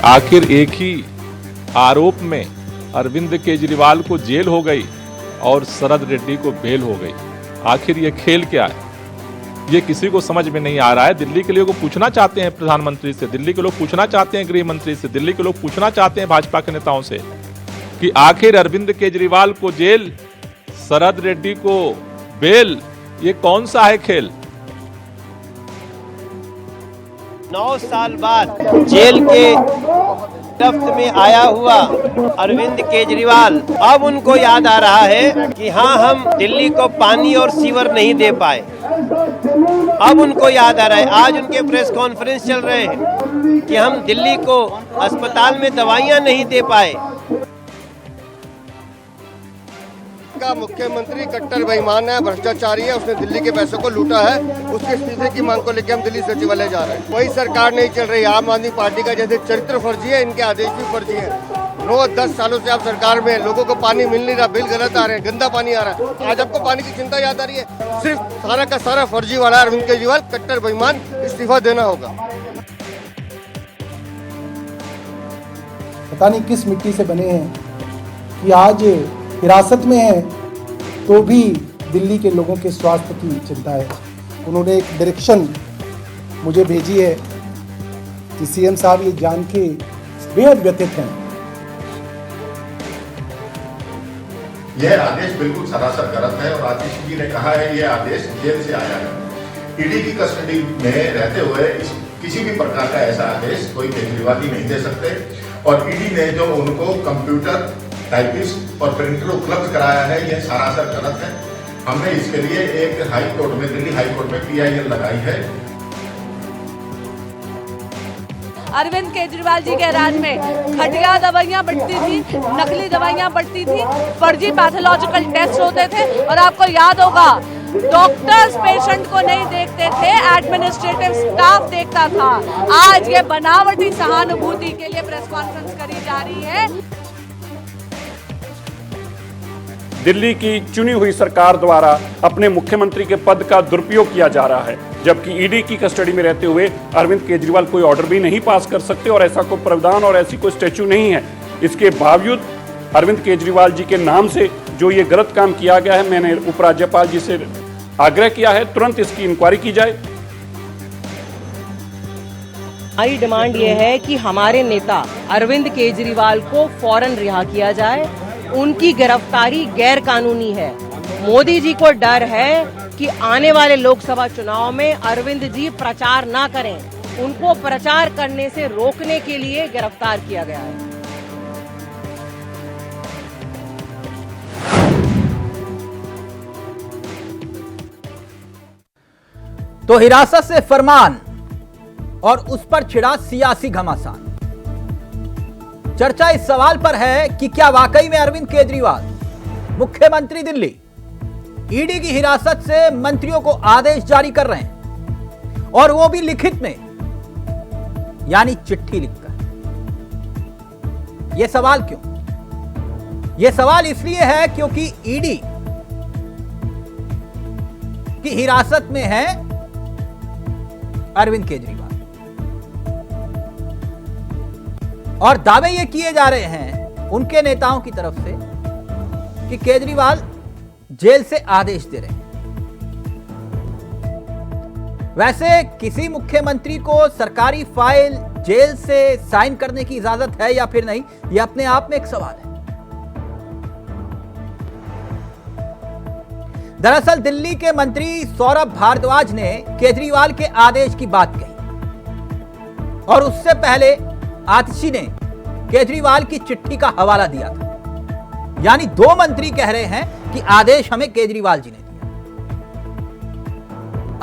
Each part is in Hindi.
आखिर एक ही आरोप में अरविंद केजरीवाल को जेल हो गई और शरद रेड्डी को बेल हो गई। आखिर ये खेल क्या है, ये किसी को समझ में नहीं आ रहा है। दिल्ली के लोग पूछना चाहते हैं प्रधानमंत्री से, दिल्ली के लोग पूछना चाहते हैं गृह मंत्री से, दिल्ली के लोग पूछना चाहते हैं भाजपा के नेताओं से कि आखिर अरविंद केजरीवाल को जेल, शरद रेड्डी को बेल, ये कौन सा है खेल। 9 साल बाद जेल के गिरफ्त में आया हुआ अरविंद केजरीवाल अब उनको याद आ रहा है कि हाँ, हम दिल्ली को पानी और सीवर नहीं दे पाए। अब उनको याद आ रहा है, आज उनके प्रेस कॉन्फ्रेंस चल रहे हैं कि हम दिल्ली को अस्पताल में दवाइयां नहीं दे पाए। का मुख्यमंत्री कट्टर बेईमान है, भ्रष्टाचारी है, उसने दिल्ली के पैसों को लूटा है। उसके इस्तीफे की मांग को लेकर हम दिल्ली सचिवालय जा रहे हैं। कोई सरकार नहीं चल रही। आम आदमी पार्टी का जैसे चरित्र फर्जी है, इनके आदेश भी फर्जी है। 9-10 सालों से आप सरकार में, लोगों को पानी मिल नहीं रहा, बिल गलत आ रहे हैं, गंदा पानी आ रहा है। आज आपको पानी की चिंता याद आ रही है। सिर्फ सारा का सारा फर्जी वाला अरविंद केजरीवाल कट्टर बेईमान, इस्तीफा देना होगा। पता नहीं किस मिट्टी से बने हैं कि आज हिरासत में है तो भी दिल्ली के लोगों के स्वास्थ्य की चिंता है। उन्होंने एक डायरेक्शन मुझे भेजी है कि सीएम साहब ये जान के बेहद व्यथित हैं। यह आदेश बिल्कुल सरासर गलत है और आतिश जी ने कहा है यह आदेश जेल से आया है। ईडी की कस्टडी में रहते हुए किसी भी प्रकार का ऐसा आदेश कोई केजरीवाल ही नहीं दे सकते। और ईडी ने जो उनको कंप्यूटर, टाइपिस्ट और प्रिंटर उपलब्ध कराया है, यह सरासर गलत है। हमने इसके लिए एक हाई कोर्ट में, दिल्ली हाई कोर्ट में PIL लगाई है। अरविंद केजरीवाल जी के राज में घटिया दवाइयां बंटती थी, नकली दवाइयां बंटती थी, फर्जी पैथोलॉजिकल टेस्ट होते थे। और आपको याद होगा, डॉक्टर्स पेशेंट को नहीं देखते थे, एडमिनिस्ट्रेटिव स्टाफ देखता था। आज ये बनावटी सहानुभूति के लिए प्रेस कॉन्फ्रेंस करी जा रही है। दिल्ली की चुनी हुई सरकार द्वारा अपने मुख्यमंत्री के पद का दुरुपयोग किया जा रहा है, जबकि ईडी की कस्टडी में रहते हुए अरविंद केजरीवाल कोई ऑर्डर भी नहीं पास कर सकते और ऐसा कोई प्रावधान और ऐसी कोई स्टैच्यू नहीं है। इसके बावजूद अरविंद केजरीवाल जी के नाम से जो ये गलत काम किया गया है, मैंने उपराज्यपाल जी से आग्रह किया है तुरंत इसकी इंक्वायरी की जाए। हमारी डिमांड ये है कि हमारे नेता अरविंद केजरीवाल को फौरन रिहा किया जाए। उनकी गिरफ्तारी गैर कानूनी है। मोदी जी को डर है कि आने वाले लोकसभा चुनाव में अरविंद जी प्रचार ना करें, उनको प्रचार करने से रोकने के लिए गिरफ्तार किया गया है। तो हिरासत से फरमान और उस पर छिड़ा सियासी घमासान। चर्चा इस सवाल पर है कि क्या वाकई में अरविंद केजरीवाल, मुख्यमंत्री दिल्ली, ईडी की हिरासत से मंत्रियों को आदेश जारी कर रहे हैं, और वो भी लिखित में, यानी चिट्ठी लिखकर। यह सवाल क्यों? यह सवाल इसलिए है क्योंकि ईडी की हिरासत में है अरविंद केजरीवाल, और दावे ये किए जा रहे हैं उनके नेताओं की तरफ से कि केजरीवाल जेल से आदेश दे रहे हैं। वैसे किसी मुख्यमंत्री को सरकारी फाइल जेल से साइन करने की इजाजत है या फिर नहीं, यह अपने आप में एक सवाल है। दरअसल दिल्ली के मंत्री सौरभ भारद्वाज ने केजरीवाल के आदेश की बात कही और उससे पहले आतिशी ने केजरीवाल की चिट्ठी का हवाला दिया था। यानी दो मंत्री कह रहे हैं कि आदेश हमें केजरीवाल जी ने दिया।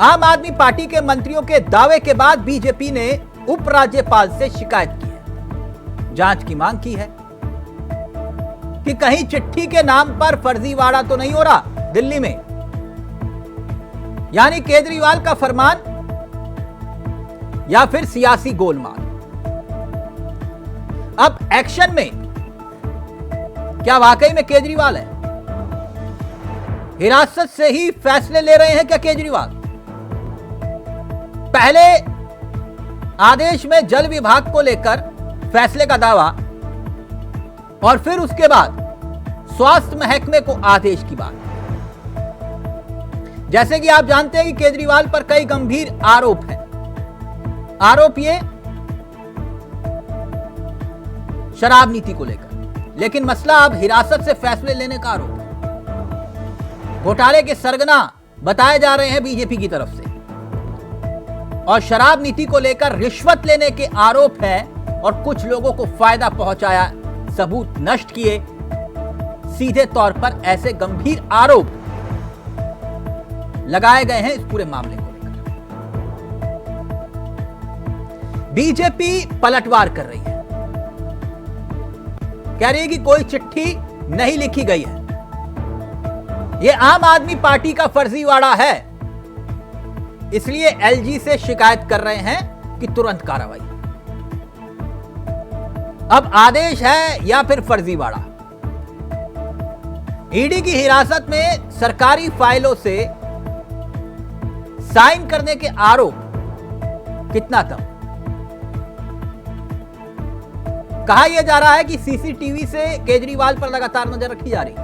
आम आदमी पार्टी के मंत्रियों के दावे के बाद बीजेपी ने उपराज्यपाल से शिकायत की है, जांच की मांग की है कि कहीं चिट्ठी के नाम पर फर्जीवाड़ा तो नहीं हो रहा दिल्ली में। यानी केजरीवाल का फरमान या फिर सियासी गोलमाल। अब एक्शन में क्या वाकई में केजरीवाल है? हिरासत से ही फैसले ले रहे हैं क्या केजरीवाल? पहले आदेश में जल विभाग को लेकर फैसले का दावा और फिर उसके बाद स्वास्थ्य महकमे को आदेश की बात। जैसे कि आप जानते हैं कि केजरीवाल पर कई गंभीर आरोप हैं। आरोप ये शराब नीति को लेकर, लेकिन मसला अब हिरासत से फैसले लेने का आरोप है। घोटाले के सरगना बताए जा रहे हैं बीजेपी की तरफ से, और शराब नीति को लेकर रिश्वत लेने के आरोप है और कुछ लोगों को फायदा पहुंचाया, सबूत नष्ट किए। सीधे तौर पर ऐसे गंभीर आरोप लगाए गए हैं इस पूरे मामले को लेकर। बीजेपी पलटवार कर रही है, कह रही है कि कोई चिट्ठी नहीं लिखी गई है, यह आम आदमी पार्टी का फर्जीवाड़ा है, इसलिए एलजी से शिकायत कर रहे हैं कि तुरंत कार्रवाई। अब आदेश है या फिर फर्जीवाड़ा। ईडी की हिरासत में सरकारी फाइलों से साइन करने के आरोप कितना तक? कहा यह जा रहा है कि सीसीटीवी से केजरीवाल पर लगातार नजर रखी जा रही है।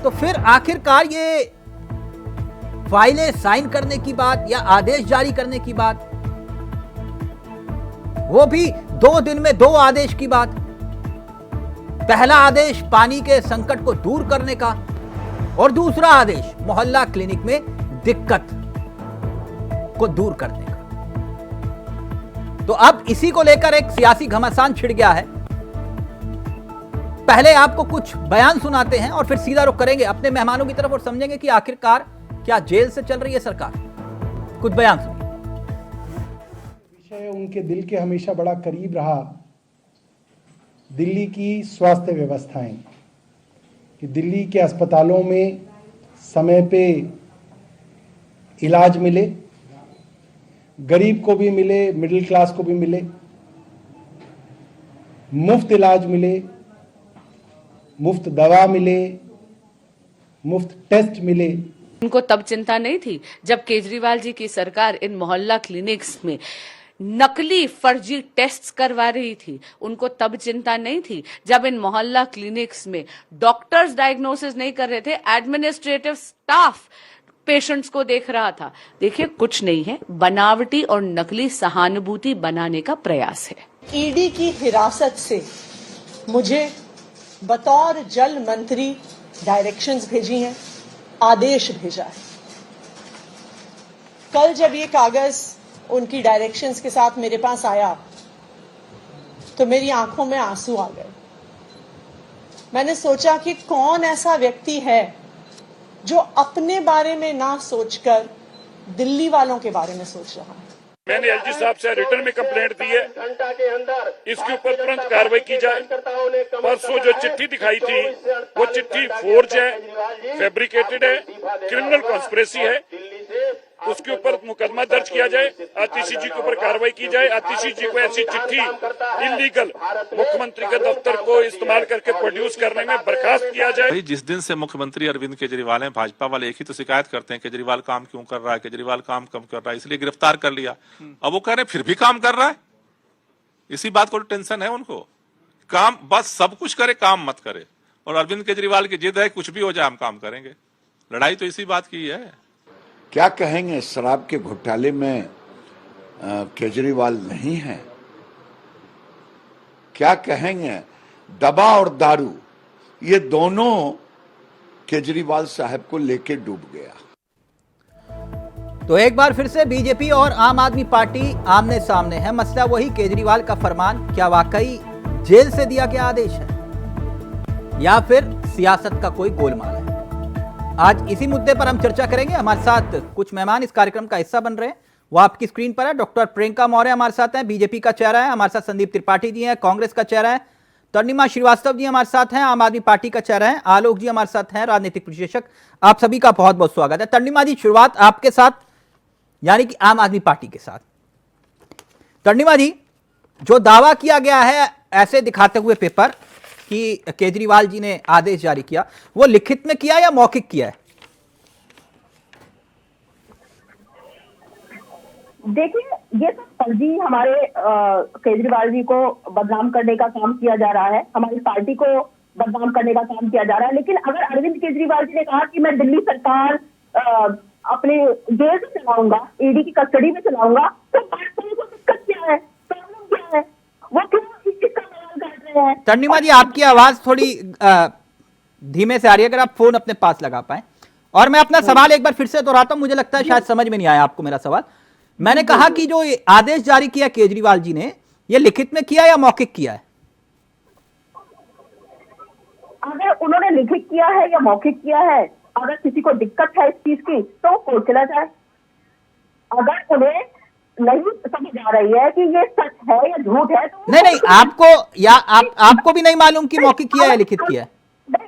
तो फिर आखिरकार ये फाइलें साइन करने की बात या आदेश जारी करने की बात, वो भी 2 दिन में 2 आदेश की बात। पहला आदेश पानी के संकट को दूर करने का और दूसरा आदेश मोहल्ला क्लिनिक में दिक्कत को दूर करने का। तो अब इसी को लेकर एक सियासी घमासान छिड़ गया है। पहले आपको कुछ बयान सुनाते हैं और फिर सीधा रुख करेंगे अपने मेहमानों की तरफ और समझेंगे कि आखिरकार क्या जेल से चल रही है सरकार। कुछ बयान सुनिए। विषय उनके दिल के हमेशा बड़ा करीब रहा, दिल्ली की स्वास्थ्य व्यवस्थाएं, कि दिल्ली के अस्पतालों में समय पे इलाज मिले, गरीब को भी मिले, मिडिल क्लास को भी मिले, मुफ्त इलाज मिले, मुफ्त दवा मिले, मुफ्त टेस्ट मिले। उनको तब चिंता नहीं थी जब केजरीवाल जी की सरकार इन मोहल्ला क्लिनिक्स में नकली फर्जी टेस्ट्स करवा रही थी। उनको तब चिंता नहीं थी जब इन मोहल्ला क्लिनिक्स में डॉक्टर्स डायग्नोसिस नहीं कर रहे थे, एडमिनिस्ट्रेटिव स्टाफ पेशेंट्स को देख रहा था। देखिए, कुछ नहीं है, बनावटी और नकली सहानुभूति बनाने का प्रयास है। ईडी की हिरासत से मुझे बतौर जल मंत्री डायरेक्शंस भेजी हैं, आदेश भेजा है। कल जब ये कागज उनकी डायरेक्शंस के साथ मेरे पास आया तो मेरी आंखों में आंसू आ गए। मैंने सोचा कि कौन ऐसा व्यक्ति है जो अपने बारे में ना सोचकर दिल्ली वालों के बारे में सोच रहा है। मैंने एलजी साहब से रिटर्न में कंप्लेंट दी है, इसके ऊपर तुरंत कार्रवाई की जाए। परसों जो चिट्ठी दिखाई थी वो चिट्ठी फोर्ज है, फैब्रिकेटेड है, क्रिमिनल कॉन्स्पिरेसी है, उसके ऊपर मुकदमा दर्ज किया जाए, आतिशी जी के ऊपर कार्रवाई की जाए। आतिशी जी को ऐसी चिट्ठी इलीगल मुख्यमंत्री के दफ्तर को इस्तेमाल करके प्रोड्यूस करने में बर्खास्त किया जाए। जिस दिन से मुख्यमंत्री अरविंद केजरीवाल हैं, भाजपा वाले एक ही तो शिकायत करते हैं, केजरीवाल काम क्यों कर रहा है, केजरीवाल काम कम कर रहा है, इसलिए गिरफ्तार कर लिया। अब वो कह रहे हैं फिर भी काम कर रहा है। इसी बात को टेंशन है उनको, काम बस सब कुछ करे, काम मत करे। और अरविंद केजरीवाल की जिद है कुछ भी हो जाए हम काम करेंगे। लड़ाई तो इसी बात की है। क्या कहेंगे, शराब के घोटाले में केजरीवाल नहीं है? क्या कहेंगे, दवा और दारू ये दोनों केजरीवाल साहब को लेके डूब गया। तो एक बार फिर से बीजेपी और आम आदमी पार्टी आमने सामने है। मसला वही, केजरीवाल का फरमान क्या वाकई जेल से दिया गया आदेश है या फिर सियासत का कोई गोलमाल है? आज इसी मुद्दे पर हम चर्चा करेंगे। हमारे साथ कुछ मेहमान इस कार्यक्रम का हिस्सा बन रहे हैं, वो आपकी स्क्रीन पर है। डॉक्टर प्रियंका मौर्य हमारे साथ हैं, बीजेपी का चेहरा है। हमारे साथ संदीप त्रिपाठी जी हैं, कांग्रेस का चेहरा है। तर्निमा श्रीवास्तव जी हमारे साथ हैं, आम आदमी पार्टी का चेहरा है। आलोक जी हमारे साथ हैं, राजनीतिक विश्लेषक। आप सभी का बहुत बहुत स्वागत है। तर्निमा जी, शुरुआत आपके साथ, यानी कि आम आदमी पार्टी के साथ। तर्निमा जी, जो दावा किया गया है ऐसे दिखाते हुए पेपर कि केजरीवाल जी ने आदेश जारी किया, वो लिखित में किया या मौखिक किया है? देखिए, ये सब फर्जी हमारे केजरीवाल जी को बदनाम करने का काम किया जा रहा है, हमारी पार्टी को बदनाम करने का काम किया जा रहा है। लेकिन अगर अरविंद केजरीवाल जी ने कहा कि मैं दिल्ली सरकार अपने जेल से चलाऊंगा, ईडी की कस्टडी में चलाऊंगा, तो भाजपा को दिक्कत क्या है, प्रॉब्लम क्या है, वो क्यों इस चीज का बयान कर रहे हैं? तर्निमा जी, आपकी आवाज थोड़ी धीमे से आ रही है, अगर आप फोन अपने पास लगा पाए। और मैं अपना सवाल एक बार फिर से दोहराता हूं, मुझे लगता है शायद समझ में नहीं आया आपको मेरा सवाल। मैंने कहा कि जो आदेश जारी किया केजरीवाल जी ने, ये लिखित में किया या मौखिक किया है? अगर उन्होंने लिखित किया है या मौखिक किया है, अगर किसी को दिक्कत है इस चीज की तो कोर्ट चला जाए। अगर उन्हें नहीं समझ आ रही है कि ये सच है या झूठ है तो नहीं, आपको भी नहीं मालूम कि मौखिक किया है या लिखित किया है? नहीं,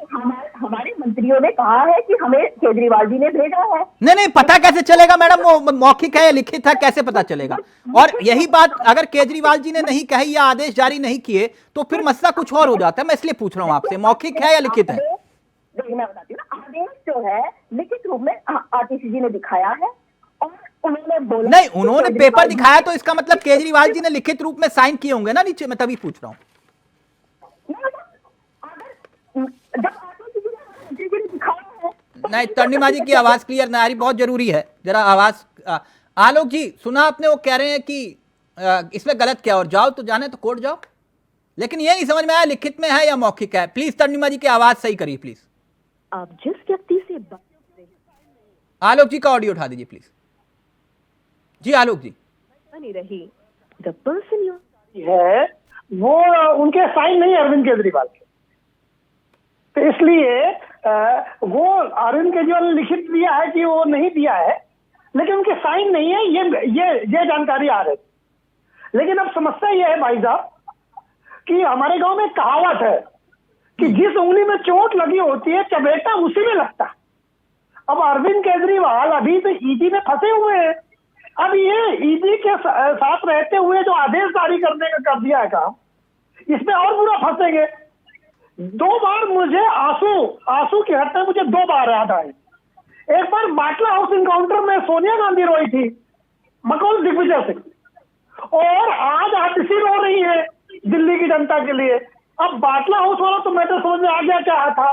हमारे मंत्रियों ने कहा है कि हमें केजरीवाल जी ने भेजा है। नहीं, पता कैसे चलेगा मैडम वो मौखिक है या लिखित है, कैसे पता चलेगा? और यही बात अगर केजरीवाल जी ने नहीं कही या आदेश जारी नहीं किए तो फिर मसला कुछ और हो जाता है। मैं इसलिए पूछ रहा हूं आपसे, मौखिक है या लिखित है? देखिए, मैं बताती हूँ ना, आदेश जो है लिखित रूप में आतिशी जी ने दिखाया है और उन्होंने बोला। नहीं, उन्होंने पेपर दिखाया तो इसका मतलब केजरीवाल जी ने लिखित रूप में साइन किए होंगे ना नीचे, मैं तभी पूछ रहा हूँ। नहीं, तर्निमा जी की आवाज क्लियर ना आ रही, बहुत जरूरी है जरा आवाज। आलोक जी, सुना आपने, वो कह रहे हैं कि इसमें गलत क्या, और जाओ तो जाने तो कोर्ट जाओ, लेकिन ये नहीं समझ में आया लिखित में है या मौखिक है। प्लीज तर्निमा जी की आवाज सही करिए प्लीज। आप जिस व्यक्ति से आलोक जी का ऑडियो उठा दीजिए प्लीज। जी आलोक जी। बनी रही द पर्सन यू है वो उनके साइन नहीं अरविंद केजरीवाल के, तो इसलिए वो अरविंद केजरीवाल ने लिखित दिया है कि वो नहीं दिया है, लेकिन उनके साइन नहीं है, ये जानकारी आ रही। लेकिन अब समस्या ये है भाई साहब कि हमारे गांव में कहावत है कि जिस उंगली में चोट लगी होती है चबेटा उसी में लगता है। अब अरविंद केजरीवाल अभी तो ईडी में फंसे हुए हैं। अब ये ईडी के साथ रहते हुए जो आदेश जारी करने का कर दिया है काम, इसमें और बुरा फंसेंगे। 2 बार मुझे आंसू की हत्या मुझे 2 बार याद आए। एक बार बाटला हाउस इनकाउंटर में सोनिया गांधी रोई थी, मकौल दिग्विजय सिंह, और आज आतिशी रो रही है दिल्ली की जनता के लिए। अब बाटला हाउस वाला तो मैटर समझ में आ गया क्या था,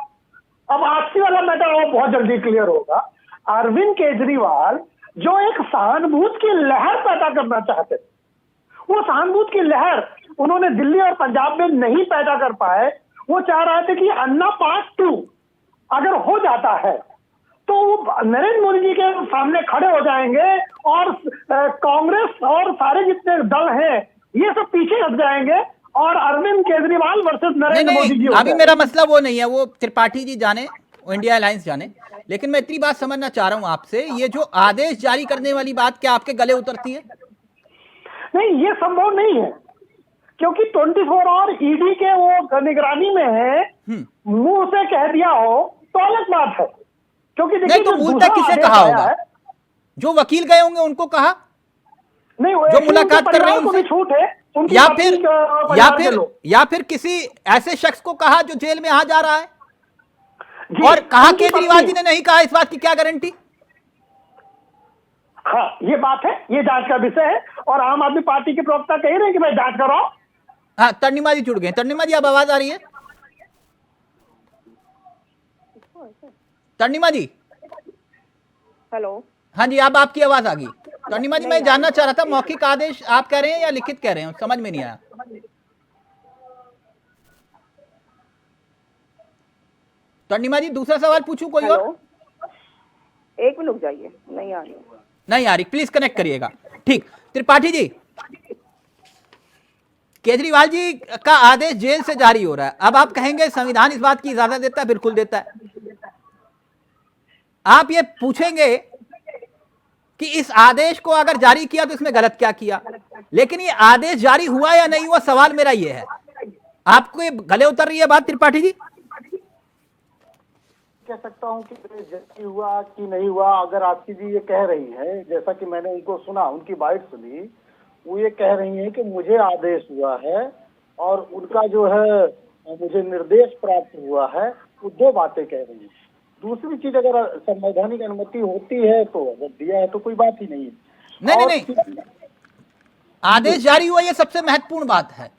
अब आतिशी वाला मैटर वो बहुत जल्दी क्लियर होगा। अरविंद केजरीवाल जो एक सहानुभूति की लहर पैदा करना चाहते थे, वो सहानुभूति की लहर उन्होंने दिल्ली और पंजाब में नहीं पैदा कर पाए। वो चाह रहे थे कि अन्ना पार्ट 2 अगर हो जाता है तो वो नरेंद्र मोदी जी के सामने खड़े हो जाएंगे और कांग्रेस और सारे जितने दल हैं ये सब पीछे हट जाएंगे और अरविंद केजरीवाल वर्सेस नरेंद्र मोदी जी। अभी मेरा मसला वो नहीं है, वो त्रिपाठी जी जाने, वो इंडिया अलायंस जाने, लेकिन मैं इतनी बात समझना चाह रहा हूं आपसे, ये जो आदेश जारी करने वाली बात क्या आपके गले उतरती है? नहीं, ये संभव नहीं है, क्योंकि 24 आवर ईडी के वो निगरानी में है। मुंह से कह दिया हो तो अलग बात है, क्योंकि नहीं तो मूलतः किसे कहा होगा? जो वकील गए होंगे उनको कहा? नहीं, जो मुलाकात कर रहे हैं छूट है, या फिर किसी ऐसे शख्स को कहा जो जेल में आ जा रहा है, और कहा केजरीवाल जी ने नहीं कहा, इस बात की क्या गारंटी? हाँ, ये बात है, ये जांच का विषय है, और आम आदमी पार्टी के प्रवक्ता कह रहे हैं कि भाई जांच कराओ। हाँ, तर्निमा जी जुड़ गए। तर्निमा जी, अब आवाज आ रही है? तर्निमा जी, हेलो। हाँ जी, अब आपकी आवाज आ गई। तर्निमा जी, मैं जानना चाह रहा था, मौखिक आदेश आप कह रहे हैं या लिखित कह रहे हैं, समझ में नहीं आया। तर्निमा जी, दूसरा सवाल पूछूं कोई और? एक मिनट रुक जाइए, नहीं आ रही, प्लीज कनेक्ट करिएगा। ठीक, त्रिपाठी जी, केजरीवाल जी का आदेश जेल से जारी हो रहा है। अब आप कहेंगे संविधान इस बात की इजाजत देता है, बिल्कुल देता है। आप ये पूछेंगे कि इस आदेश को अगर जारी किया तो इसमें गलत क्या किया, लेकिन ये आदेश जारी हुआ या नहीं हुआ, सवाल मेरा ये है। आपको ये गले उतर रही है बात त्रिपाठी जी? कह सकता हूं कि जारी हुआ कि नहीं हुआ, अगर आतिशी जी ये कह रही है, जैसा कि मैंने उनको सुना, उनकी बाइट सुनी, वो ये कह रही हैं कि मुझे आदेश हुआ है और उनका जो है मुझे निर्देश प्राप्त हुआ है, वो 2 बातें कह रही हैं। दूसरी चीज, अगर संवैधानिक अनुमति होती है तो अगर दिया है तो कोई बात ही नहीं है। नहीं, आदेश जारी हुआ ये सबसे महत्वपूर्ण बात है,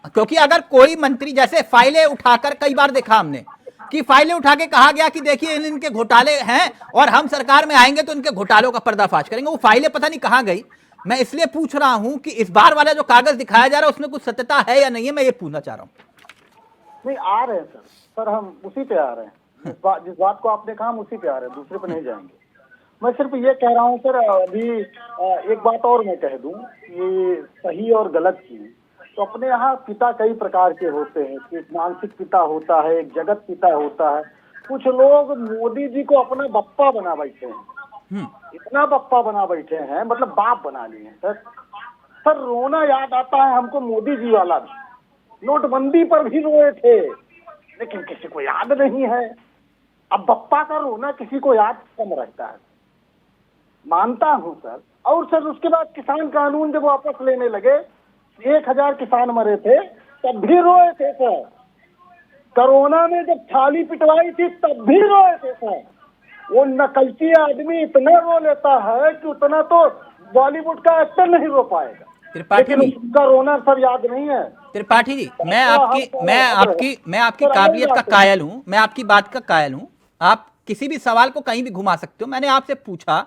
क्योंकि अगर कोई मंत्री जैसे फाइलें उठाकर, कई बार देखा हमने कि फाइलें उठा के कहा गया कि देखिए इनके घोटाले हैं और हम सरकार में आएंगे तो इनके घोटालों का पर्दाफाश करेंगे, वो फाइलें पता नहीं कहां गई। मैं इसलिए पूछ रहा हूं कि इस बार वाला जो कागज दिखाया जा रहा है उसमें कुछ सत्यता है या नहीं है, मैं ये पूछना चाह रहा हूं। नहीं, आ रहे हैं सर हम उसी पे आ रहे हैं, जिस बात को आपने कहा हम उसी पे आ रहे हैं, दूसरे पे नहीं जाएंगे। मैं सिर्फ ये कह रहा हूँ सर, अभी एक बात और मैं कह दूं, ये सही और गलत की, तो अपने यहाँ पिता कई प्रकार के होते हैं, एक मानसिक पिता होता है, एक जगत पिता होता है। कुछ लोग मोदी जी को अपना बप्पा बना बैठे हैं, इतना बप्पा बना बैठे हैं, मतलब बाप बना लिए हैं सर। रोना याद आता है हमको मोदी जी वाला भी, नोटबंदी पर भी रोए थे, लेकिन किसी को याद नहीं है। अब बप्पा का रोना किसी को याद कम रहता है, मानता हूं सर। और सर उसके बाद किसान कानून जब वापस लेने लगे, 1000 किसान मरे थे तब भी रोए थे सर। कोरोना में जब थाली पिटवाई थी तब भी रोए थे सर। वो नकलची आदमी इतना रो लेता है कि उतना तो बॉलीवुड का एक्टर नहीं रो पाएगा। त्रिपाठी जी, उसका रोना सर याद नहीं है। त्रिपाठी जी, मैं आपकी काबिलियत का कायल हूं, मैं आपकी बात का कायल हूं। आप किसी भी सवाल को कहीं भी घुमा सकते हो। मैंने आपसे पूछा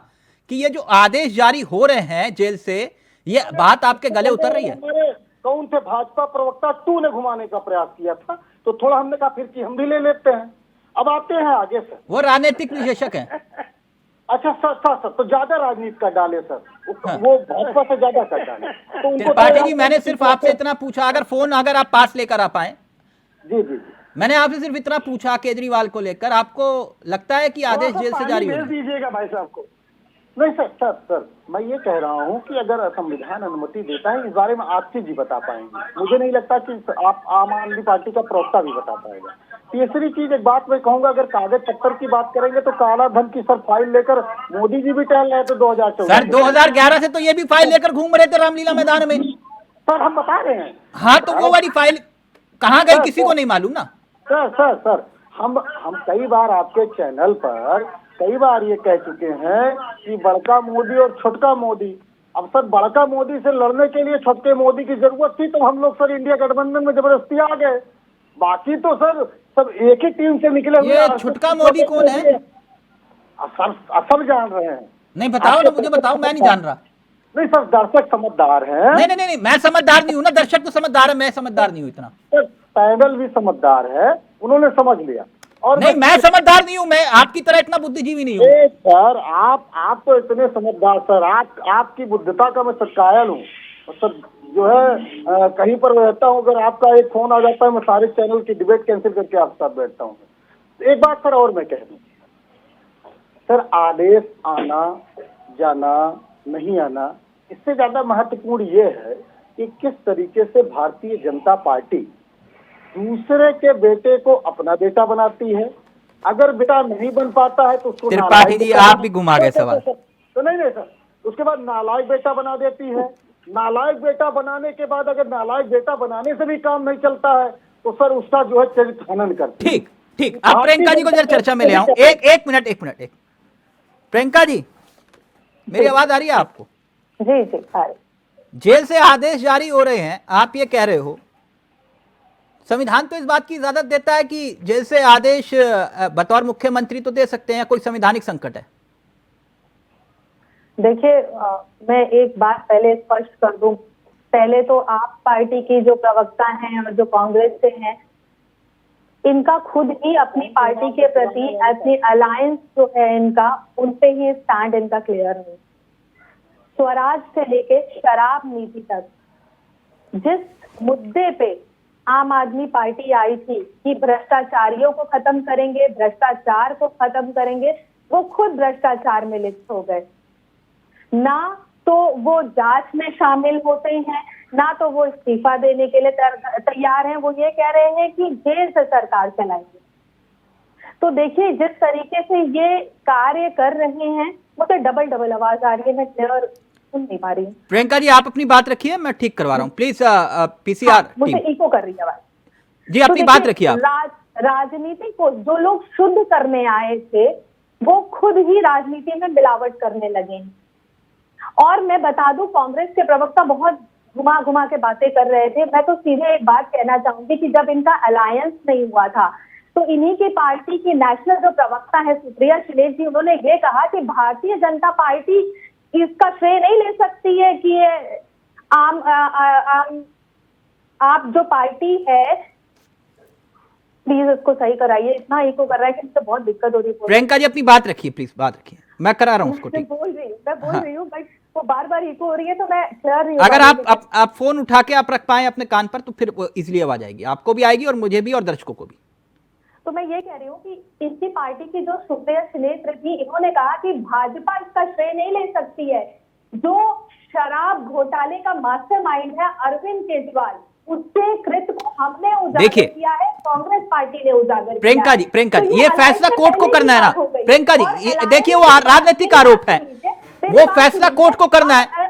कि ये जो आदेश जारी हो रहे हैं जेल से, ये बात आपके गले उतर रही है? कौन थे भाजपा प्रवक्ता टू ने घुमाने का प्रयास किया था, तो थोड़ा हमने कहा फिर कि हम भी ले लेते हैं। अब आते हैं आगे सर, वो राजनीतिक विशेषक हैं। अच्छा सर तो ज्यादा राजनीति का डाले सर, वो भाजपा से ज्यादा कर डाले तो उनको। त्रिपाठी जी, मैंने सिर्फ आपसे इतना पूछा, अगर आप पास लेकर आ पाए। जी, मैंने आपसे सिर्फ इतना पूछा केजरीवाल को लेकर, आपको लगता है कि आदेश जेल से जारी हो? दीजिएगा भाई साहब को। नहीं सर मैं ये कह रहा हूँ कि अगर संविधान अनुमति देता है, इस बारे में आतिशी जी बता पाएंगे। मुझे नहीं लगता कि आप आम आदमी पार्टी का प्रवक्ता भी बता पाएगा। तीसरी चीज, एक बात मैं कहूंगा, अगर कागज पत्तर की बात करेंगे तो काला धन की सर फाइल लेकर मोदी जी भी टहल रहे थे 2014। सर 2011 से तो ये भी फाइल लेकर घूम रहे थे रामलीला मैदान में। सर हम बता रहे हैं। हाँ, तो वो वाली फाइल कहाँ गई किसी को नहीं मालूम ना। सर हम कई बार आपके चैनल पर कई बार ये कह चुके हैं कि बड़का मोदी और छोटका मोदी। अब सर बड़का मोदी से लड़ने के लिए छोटके मोदी की जरूरत थी, तो हम लोग सर इंडिया गठबंधन में जबरदस्ती आ गए। बाकी तो सर सब एक ही टीम से निकले हुए। ये छोटका मोदी कौन है? सब जान रहे हैं। नहीं बताओ ना, मुझे बताओ, मैं नहीं जान रहा। नहीं सर, दर्शक समझदार हैं। नहीं, मैं समझदार नहीं हूँ ना, दर्शक तो समझदार है, मैं समझदार नहीं हूँ इतना। सर पैनल भी समझदार है, उन्होंने समझ लिया। और नहीं, मैं समझदार नहीं हूँ, मैं आपकी तरह इतना बुद्धिजीवी नहीं हूँ। सर आप तो इतने समझदार सर, आपकी बुद्धिता का मैं सर कायल हूँ। सर जो है कहीं पर रहता हूँ, अगर आपका एक फोन आ जाता है, मैं सारे चैनल की डिबेट कैंसिल करके आपके साथ बैठता हूँ। एक बात सर और मैं कह दूँ सर, आदेश आना जाना नहीं आना, इससे ज्यादा महत्वपूर्ण ये है कि किस तरीके से भारतीय जनता पार्टी दूसरे के बेटे को अपना बेटा बनाती है। अगर बेटा नहीं बन पाता है तो उसको त्रिपाठी जी, आप भी घुमा गए सवाल। तो नहीं सर, उसके बाद नालायक बेटा बना देती है। नालायक बेटा बनाने के बाद अगर नालायक बेटा बनाने से भी काम नहीं चलता है तो सर उसका जो है चरित्र हनन करती है। ठीक। अब प्रियंका जी को जरा चर्चा में ले आऊं। एक मिनट। प्रियंका जी, मेरी आवाज आ रही है आपको? जी आ रही। जेल से आदेश जारी हो रहे हैं, आप ये कह रहे हो, संविधान तो इस बात की इजाजत देता है कि जेल से आदेश बतौर मुख्यमंत्री तो दे सकते हैं, कोई संवैधानिक संकट है? देखिए, मैं एक बात पहले स्पष्ट कर दूं। पहले तो आप पार्टी की जो प्रवक्ता हैं और जो कांग्रेस से हैं, इनका खुद ही अपनी पार्टी के प्रति, अपनी अलायंस जो है इनका, उन पे ही स्टैंड इनका क्लियर नहीं। स्वराज से लेके शराब नीति तक जिस मुद्दे पे आम आदमी पार्टी आई थी कि भ्रष्टाचारियों को खत्म करेंगे, भ्रष्टाचार को खत्म करेंगे, वो खुद भ्रष्टाचार में लिप्त हो गए। ना तो वो जांच में शामिल होते हैं, ना तो वो इस्तीफा देने के लिए तैयार हैं। वो ये कह रहे हैं कि जेल से सरकार चलाएंगे। तो देखिए, जिस तरीके से ये कार्य कर रहे हैं, वो तो डबल आवाज आ रही है, मैं क्लियर सुन नहीं पा रही हूँ। प्रियंका जी, आप अपनी बात रखिए, मैं ठीक करवा रहा हूँ। प्लीज पीसीआर मुझे इको कर रही है आवाज। जी, अपनी बात रखिए आप। राजनीति को जो लोग शुद्ध करने आए थे, वो खुद ही राजनीति में मिलावट करने लगे हैं। और मैं बता दूं, कांग्रेस के प्रवक्ता बहुत घुमा घुमा के बातें कर रहे थे। मैं तो सीधे एक बात कहना चाहूंगी कि जब इनका अलायंस नहीं हुआ था तो इन्हीं की पार्टी की नेशनल जो प्रवक्ता है सुप्रिया श्रीलेख जी, उन्होंने ये कहा कि भारतीय जनता पार्टी इसका श्रेय नहीं ले सकती है कि ये आप जो पार्टी है, प्लीज इसको सही कराइए, इतना इको कर रहा है कि मुझे बहुत दिक्कत हो रही है। प्रियंका जी अपनी बात रखिए, प्लीज बात रखिए, मैं करा रहा हूँ उसको। ठीक, मैं बोल रही हूँ बट वो बार बार इको हो रही है, तो मैं क्लियर नहीं। अगर आप फोन उठा के आप रख पाए अपने कान पर तो फिर इजिली आवाज आएगी, आपको भी आएगी और मुझे भी और दर्शकों को भी। तो मैं ये कह रही हूँ कि इनकी पार्टी की जो सुप्रिया श्रीलेख थी, इन्होंने कहा कि भाजपा इसका श्रेय नहीं ले सकती है। जो शराब घोटाले का मास्टरमाइंड है अरविंद केजरीवाल, उसके कृत्य को हमने उजागर किया है, कांग्रेस पार्टी ने उजागर प्रियंका किया है। प्रियंका जी, तो ये फैसला कोर्ट को करना है ना प्रियंका जी, देखिए वो राजनीतिक आरोप है, वो फैसला कोर्ट को करना है।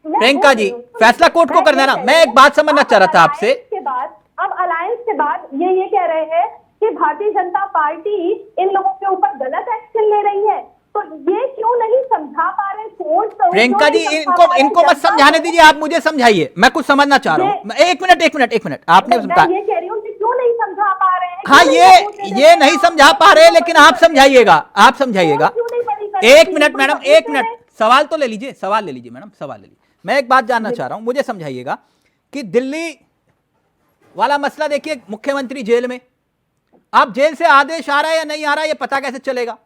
प्रियंका जी फैसला कोर्ट को करना है ना। मैं एक बात समझना चाह रहा था आपसे। अब अलायंस के बाद ये कह रहे हैं कि भारतीय जनता पार्टी इन लोगों के ऊपर गलत एक्शन ले रही है, तो ये क्यों नहीं समझा पा रहे कोर्ट? प्रियंका जी इनको मत समझाने दीजिए, आप मुझे समझाइए, मैं कुछ समझना चाह रहा हूँ। एक मिनट आपने मैं ये कह रही हूँ कि क्यों नहीं समझा पा रहे हैं? हाँ, ये नहीं समझा पा रहे, लेकिन आप समझाइएगा। एक मिनट मैडम, एक मिनट, सवाल तो ले लीजिए, सवाल ले लीजिए मैडम, सवाल ले लीजिए। मैं एक बात जानना चाह रहा हूं, मुझे समझाइएगा कि दिल्ली वाला मसला, देखिए मुख्यमंत्री जेल में, आप जेल से आदेश आ रहा है या नहीं आ रहा है ये पता कैसे चलेगा?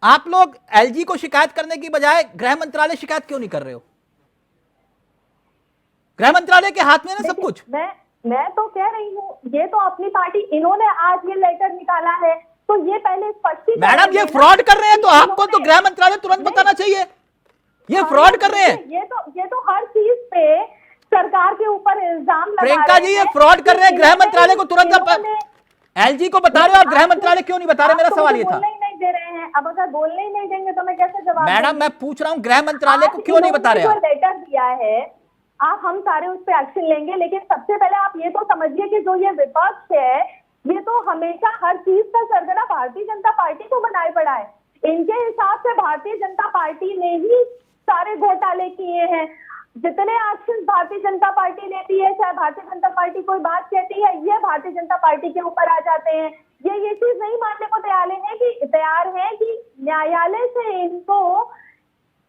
आप लोग एलजी को शिकायत करने की बजाय गृह मंत्रालय शिकायत क्यों नहीं कर रहे हो? गृह मंत्रालय के हाथ में ना सब कुछ। मैं तो कह रही हूँ, ये तो अपनी पार्टी, इन्होंने आज ये लेटर निकाला है तो ये पहले स्पष्टीकरण। मैडम ये फ्रॉड कर रहे हैं तो आपको तो गृह मंत्रालय तुरंत बताना चाहिए, ये फ्रॉड कर रहे हैं। ये तो हर चीज पे सरकार के ऊपर इल्जाम लगा प्रियंका जी, ये फ्रॉड कर रहे हैं, गृह मंत्रालय को तुरंत, एलजी को बता रहे हो आप, गृह मंत्रालय क्यों नहीं बता रहे? मेरा सवाल ये था। नहीं दे रहे हैं, अब अगर बोलने ही नहीं देंगे तो मैं कैसे जवाब? मैडम मैं पूछ रहा हूँ गृह मंत्रालय को क्यों नहीं बता रहे? लेटर दिया है आप, हम सारे उस पर एक्शन लेंगे, लेकिन सबसे पहले आप ये तो समझिए कि जो ये विपक्ष है ये तो हमेशा हर चीज का सरगना भारतीय जनता पार्टी को बनाए पड़ा है। इनके हिसाब से भारतीय जनता पार्टी ने ही सारे घोटाले किए हैं। जितने एक्शन भारतीय जनता पार्टी लेती है, चाहे भारतीय जनता पार्टी कोई बात कहती है, ये भारतीय जनता पार्टी के ऊपर आ जाते हैं। ये चीज नहीं मानने को तैयार है कि न्यायालय से इनको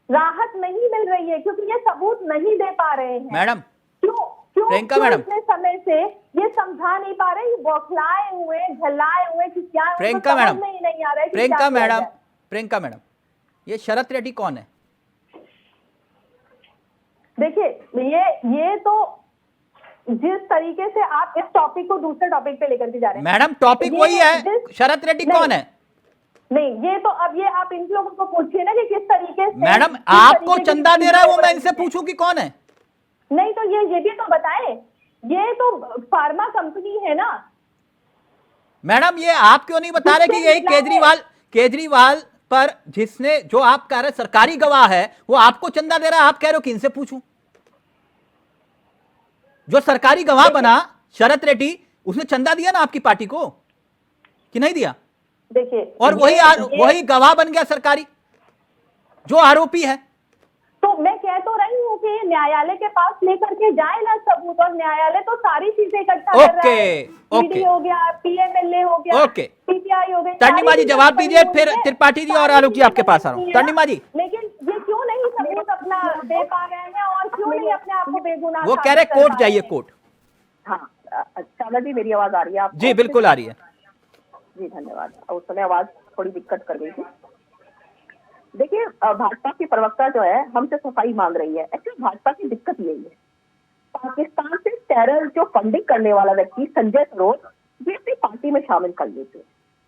राहत नहीं मिल रही है, क्योंकि ये सबूत नहीं दे पा रहे हैं। मैडम क्यों प्रियंका मैडम इतने समय से ये समझा नहीं पा रहे, बौखलाए हुए, झल्लाए हुए कि क्या प्रियंका मैडम, नहीं आ रहा है। प्रियंका मैडम, ये शरत रेड्डी कौन है? देखिए ये तो जिस तरीके से आप इस टॉपिक को दूसरे टॉपिक पे लेकर के जा रहे हैं मैडम, टॉपिक वही है, शरत रेड्डी कौन है? नहीं, ये तो अब ये आप इन लोगों को पूछिए ना कि किस तरीके से। मैडम आपको चंदा दे रहा है वो, मैं इनसे पूछूं कि कौन है? नहीं तो ये भी तो बताएं, ये तो फार्मा कंपनी है ना। मैडम ये आप क्यों नहीं बता रहे कि यही केजरीवाल पर जिसने, जो आप कह रहे सरकारी गवाह है, वो आपको चंदा दे रहा है, आप कह रहे हो कि इनसे पूछूं? जो सरकारी गवाह बना शरत रेड्डी, उसने चंदा दिया ना आपकी पार्टी को कि नहीं दिया? देखिए, और वही गवाह बन गया सरकारी, जो आरोपी है। तो मैं कह तो रही हूँ कि न्यायालय के पास लेकर के जाए ना सबूत, और न्यायालय तो सारी चीजें इकट्ठा कर रहा है। ईडी हो गया, पीएमएलए हो गया, पीटीआई हो गया। तर्निमा जी जवाब दीजिए, फिर त्रिपाठी जी और आलोक जी आपके पास आ रहा हूँ। तर्निमा जी, लेकिन ये क्यों नहीं सबूत अपना दे पा रहे हैं और क्यों नहीं अपने आप को बेगुनाह? वो कह रहे कोर्ट जाइए, कोर्ट। हाँ चावला जी, मेरी आवाज आ रही है आपको? जी बिल्कुल आ रही है जी, धन्यवाद। उस समय आवाज थोड़ी दिक्कत कर गई थी। देखिए, भाजपा की प्रवक्ता जो है हमसे सफाई मांग रही है। एक्चुअली भाजपा की दिक्कत यही है, पाकिस्तान से टेरर जो फंडिंग करने वाला व्यक्ति संजय सरोज, ये अपनी पार्टी में शामिल कर लेते हैं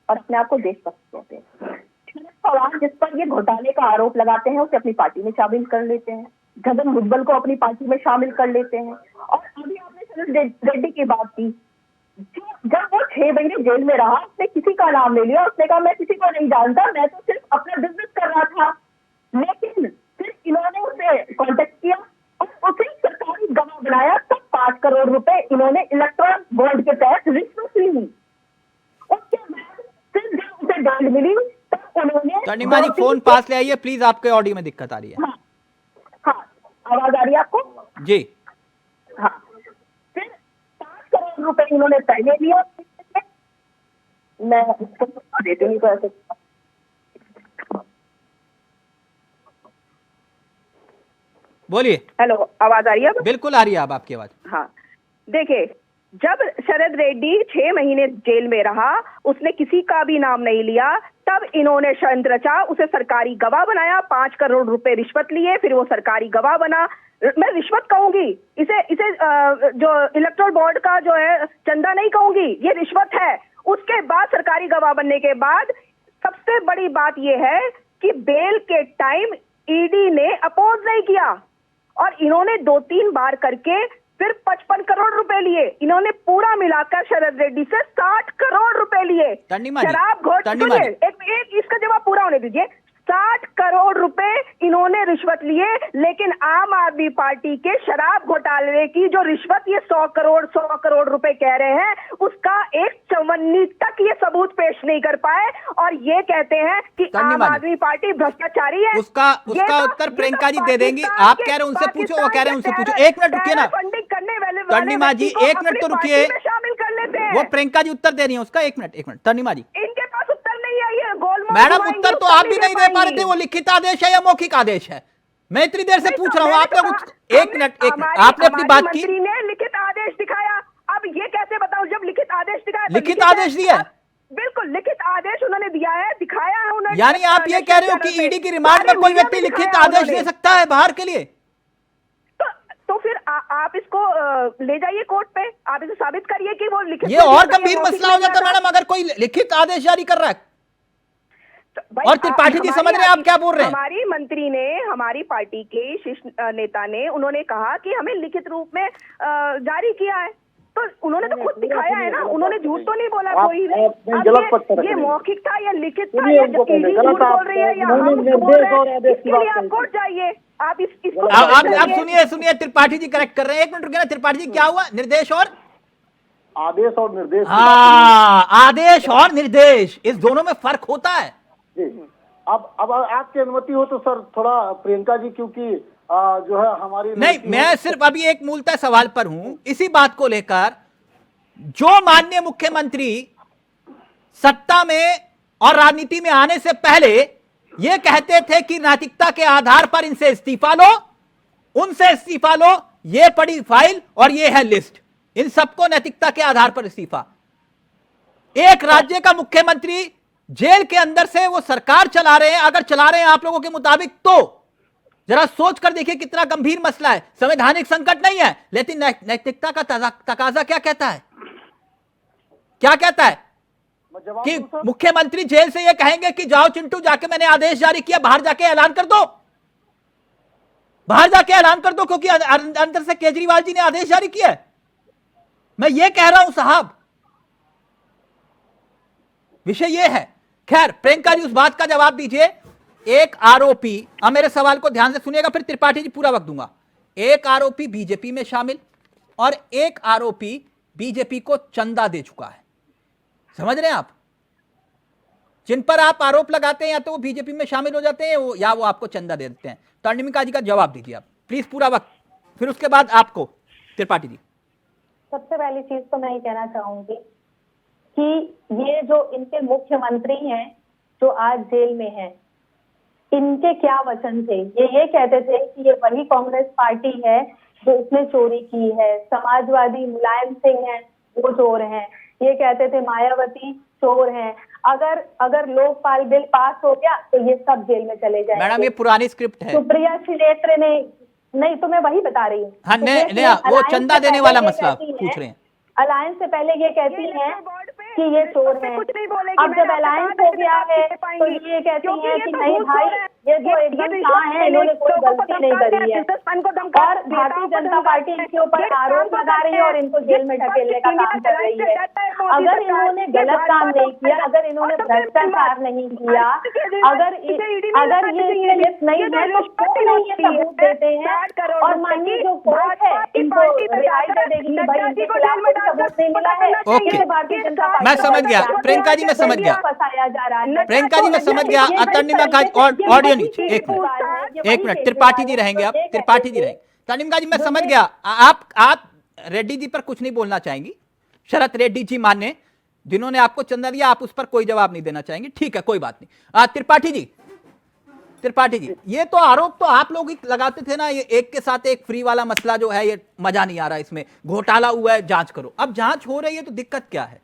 और अपने आप को देशभक्त कहते हैं। शरद पवार जिस पर ये घोटाले का आरोप लगाते हैं, उसे अपनी पार्टी में शामिल कर लेते हैं। गगन मुद्गल को अपनी पार्टी में शामिल कर लेते हैं। और अभी आपने शरद रेड्डी की बात की, जब वो 6 महीने जेल में रहा, उसने किसी का नाम ले लिया, उसने कहा मैं किसी को नहीं जानता, मैं तो सिर्फ अपना बिजनेस कर रहा था। लेकिन फिर इन्होंने उसे कांटेक्ट किया और उसे सरकारी गवाह बनाया, तब 5 करोड़ रुपए इन्होंने इलेक्ट्रॉन बॉन्ड के तहत रिश्वत ली। उसके बाद फिर जब उसे दंड मिली तब उन्होंने। तर्निमा जी फोन पास ले आइए प्लीज, आपके ऑडियो में दिक्कत आ रही है। आवाज आ रही है आपको? जी। हाँ, फिर 5 करोड़ रुपए इन्होंने पहले लिया। मैं इसको बता देती हूँ तो ऐसे। बोलिए। हेलो, आवाज आ रही है? बिल्कुल आ रही है अब आपकी आवाज। हाँ, देखिए, जब शरद रेड्डी 6 महीने जेल में रहा, उसने किसी का भी नाम नहीं लिया, तब इन्होंने षड्यंत्र रचा, उसे सरकारी गवाह बनाया, 5 करोड़ रुपए रिश्वत लिए, फिर वो सरकारी गवाह बना। मैं रिश्वत कहूंगी इसे, जो इलेक्टोरल बोर्ड का जो है चंदा नहीं कहूंगी, ये रिश्वत है। उसके बाद सरकारी गवाह बनने के बाद सबसे बड़ी बात ये है कि बेल के टाइम ईडी ने अपोज नहीं किया, और इन्होंने 2-3 बार करके फिर 55 करोड़ रुपए लिए। इन्होंने पूरा मिलाकर शरद रेड्डी से 60 करोड़ रुपए लिए। शराब घोटाले, एक इसका जवाब पूरा होने दीजिए। 60 करोड़ रुपए इन्होंने रिश्वत लिए, लेकिन आम आदमी पार्टी के शराब घोटाले की जो रिश्वत ये 100 करोड़ रुपए कह रहे हैं, उसका एक चवन्नी तक ये सबूत पेश नहीं कर पाए, और ये कहते हैं कि आम आदमी पार्टी भ्रष्टाचारी है। उसका उत्तर प्रियंका जी दे देंगी। आप कह रहे हैं उनसे पूछो, वो कह रहे हैं उनसे पूछो। एक मिनट रुकिए ना फंडिंग करने वाले तर्निमा जी, एक मिनट तो रुकिए। शामिल कर लेते हैं। वो प्रियंका जी उत्तर दे रही है उसका। एक मिनट तर्निमा जी, इनके पास उत्तर नहीं है। ये गोलमाल मैडम उत्तर तो आप भी नहीं दे पा रहे थे। वो लिखित आदेश है या मौखिक आदेश है? मैं इतनी देर से पूछ रहा हूँ, आपने एक मिनट आपने अपनी बात की। मंत्री ने लिखित आदेश दिखाया। अब ये कैसे बताऊं, जब लिखित आदेश दिखाया, लिखित आदेश दिया? बिल्कुल, लिखित आदेश उन्होंने दिया है, दिखाया है उन्होंने। यानी आप ये कह रहे हो कि ईडी की रिमांड में कोई व्यक्ति लिखित आदेश दे सकता है बाहर के लिए? तो फिर आप इसको ले जाइए कोर्ट पे, आप इसे साबित करिए कि वो लिखित। ये और गंभीर मसला हो जाता मैडम, अगर कोई लिखित आदेश जारी कर रहा है। और त्रिपाठी जी समझ रहे हैं आप क्या बोल रहे हैं? हमारी मंत्री ने, हमारी पार्टी के शीर्ष नेता ने, उन्होंने कहा कि हमें लिखित रूप में जारी किया है, तो उन्होंने तो खुद दिखाया है ना, उन्होंने झूठ तो नहीं बोला कोई भी। अब ये मौखिक था या लिखित था, या झूठ बोल रही है या हम झूठ बोल रहे हैं, इसके लिए आप कोर्ट जाइए। आप इसको आप सुनिए त्रिपाठी जी करेक्ट कर रहे हैं। एक मिनट रुकिए ना त्रिपाठी जी, क्या हुआ? निर्देश और आदेश और निर्देश। हाँ, आदेश और निर्देश, इस दोनों में फर्क होता है। अब आपकी अनुमति हो तो सर थोड़ा प्रियंका जी, क्योंकि जो है हमारी नहीं, मैं सिर्फ अभी एक मूलतः सवाल पर हूं, इसी बात को लेकर। जो माननीय मुख्यमंत्री सत्ता में और राजनीति में आने से पहले ये कहते थे कि नैतिकता के आधार पर इनसे इस्तीफा लो, उनसे इस्तीफा लो, ये पड़ी फाइल और ये है लिस्ट, इन सबको नैतिकता के आधार पर इस्तीफा। एक राज्य का मुख्यमंत्री जेल के अंदर से वो सरकार चला रहे हैं, अगर चला रहे हैं आप लोगों के मुताबिक, तो जरा सोच कर देखिए कितना गंभीर मसला है। संवैधानिक संकट नहीं है, लेकिन नैतिकता का तकाजा क्या कहता है? क्या कहता है कि मुख्यमंत्री जेल से ये कहेंगे कि जाओ चिंटू, जाके मैंने आदेश जारी किया, बाहर जाके ऐलान कर दो, बाहर जाके ऐलान कर दो, क्योंकि अंदर से केजरीवाल जी ने आदेश जारी किया है। मैं ये कह रहा हूं साहब, विषय ये है। खैर, प्रियंका जी उस बात का जवाब दीजिए। एक आरोपी, अब मेरे सवाल को ध्यान से सुनिएगा, फिर त्रिपाठी जी पूरा वक्त दूंगा। एक आरोपी बीजेपी में शामिल और एक आरोपी बीजेपी को चंदा दे चुका है। समझ रहे हैं आप? जिन पर आप आरोप लगाते हैं या तो वो बीजेपी में शामिल हो जाते हैं या वो आपको चंदा दे देते हैं। तर्निमा जी का जवाब दीजिए आप प्लीज, पूरा वक्त, फिर उसके बाद आपको त्रिपाठी जी। सबसे पहली चीज तो मैं ये कहना चाहूंगी कि ये जो इनके मुख्यमंत्री हैं जो आज जेल में हैं, इनके क्या वचन थे? ये कहते थे कि ये वही कांग्रेस पार्टी है जो इसने चोरी की है, समाजवादी मुलायम सिंह हैं वो चोर हैं, ये कहते थे मायावती चोर हैं। अगर लोकपाल बिल पास हो गया तो ये सब जेल में चले जाएंगे। मैडम ये पुरानी स्क्रिप्ट है। सुप्रिया श्रीनेत्र ने, नहीं तो मैं वही बता रही हूँ। हाँ, वो चंदा देने वाला मसला पूछ रहे हैं। अलायंस से पहले ये कहती हैं कि ये चोर है, अब जब अलायंस हो गया है तो ये कहती हैं कि नहीं भाई ये जो एकदम कहाँ है, इन्होंने कोई गलती नहीं करी है, और भारतीय जनता पार्टी इनके ऊपर आरोप लगा रही है और इनको जेल में ढकेलने का काम कर रही है। अगर इन्होंने गलत काम नहीं किया, अगर इन्होंने भ्रष्टाचार नहीं किया, अगर ये लिस्ट नहीं है तो क्यों नहीं ये सबूत देते हैं? और माननीय जो कोर्ट है इनको रिहाई दे देगी कि भाई इनके खिलाफ कोई सबूत नहीं मिला है। ओके, भारतीय जनता पार्टी मैं समझ गया प्रियंका जी, मैं समझ गया फंसाया जा रहा है। प्रियंका जी, मैं समझ गया। तर्निमा का ऑडियो नीचे एक मिनट। एक मिनट, त्रिपाठी जी रहेंगे, आप त्रिपाठी जी रहेंगे। तनिष्का जी मैं समझ गया, आप रेड्डी जी पर कुछ नहीं बोलना चाहेंगी, शरत रेड्डी जी मान्य जिन्होंने आपको चंदा दिया, आप उस पर कोई जवाब नहीं देना चाहेंगे, ठीक है कोई बात नहीं। त्रिपाठी जी ये तो आरोप तो आप लोग ही लगाते थे ना, ये एक के साथ एक फ्री वाला मसला जो है, ये मजा नहीं आ रहा, इसमें घोटाला हुआ है, जांच करो। अब जांच हो रही है तो दिक्कत क्या है?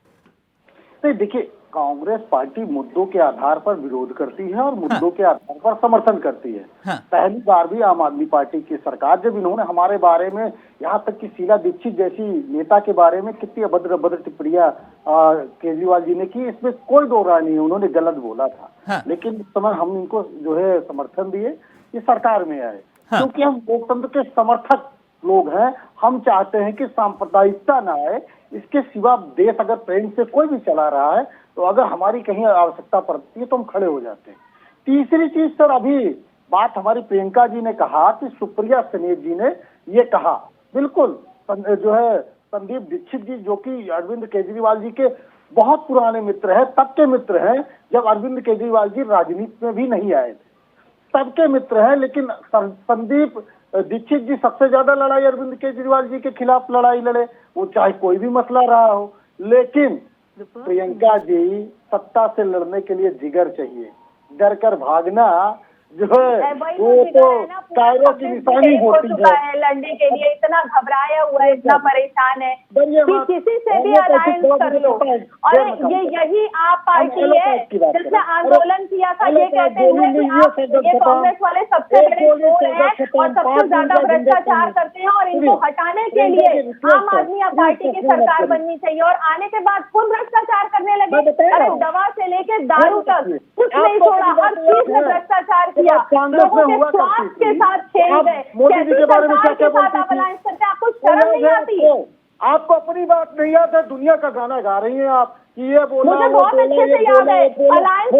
नहीं देखिए, कांग्रेस पार्टी मुद्दों के आधार पर विरोध करती है और मुद्दों के आधार पर समर्थन करती है। पहली बार भी आम आदमी पार्टी की सरकार जब इन्होंने हमारे बारे में, यहाँ तक कि शीला दीक्षित जैसी नेता के बारे में कितनी अभद्र टिप्पणियां केजरीवाल जी ने की, इसमें कोई दो राय नहीं है, उन्होंने गलत बोला था। लेकिन इस समय हम इनको जो है समर्थन दिए, ये सरकार में आए, क्योंकि हम लोकतंत्र के समर्थक लोग हैं। हम चाहते हैं कि सांप्रदायिकता ना आए, इसके सिवा देश अगर प्रेम से कोई भी चला रहा है तो अगर हमारी कहीं आवश्यकता पड़ती है तो हम खड़े हो जाते हैं। तीसरी चीज सर, अभी बात हमारी प्रियंका जी ने कहा कि सुप्रिया सनेत जी ने ये कहा, बिल्कुल जो है संदीप दीक्षित जी जो कि अरविंद केजरीवाल जी के बहुत पुराने मित्र हैं, तब के मित्र हैं जब अरविंद केजरीवाल जी राजनीति में भी नहीं आए थे, तब के मित्र हैं। लेकिन संदीप दीक्षित जी सबसे ज्यादा लड़ाई अरविंद केजरीवाल जी के खिलाफ लड़ाई लड़े, वो चाहे कोई भी मसला रहा हो। लेकिन प्रियंका जी, सत्ता से लड़ने के लिए जिगर चाहिए, डर कर भागना जो है वो तो कायरों की निशानी होती है। लड़ने के लिए इतना घबराया हुआ है, इतना परेशान है कि किसी से भी अलायंस कर लो। और ये यही आप पार्टी है जिसने आंदोलन किया था ये कहते हुए कि आप ये कांग्रेस वाले सबसे बड़े चोर हैं और सबसे ज्यादा भ्रष्टाचार करते हैं और इनको हटाने के लिए आम आदमी पार्टी की सरकार बननी चाहिए। और आने के बाद खुद भ्रष्टाचार करने लगे। अरे दवा से लेकर दारू तक कुछ नहीं छोड़ा, हर चीज में भ्रष्टाचार किया, लोगों के स्वास्थ्य के साथ खेल गए। मोदी जी के बारे में क्या क्या बोलते हैं? आपको शर्म नहीं आती? आपको अपनी बात नहीं याद है, दुनिया का गाना गा रही हैं आप कि ये बोला, मुझे बहुत अच्छे से याद है। अलायंस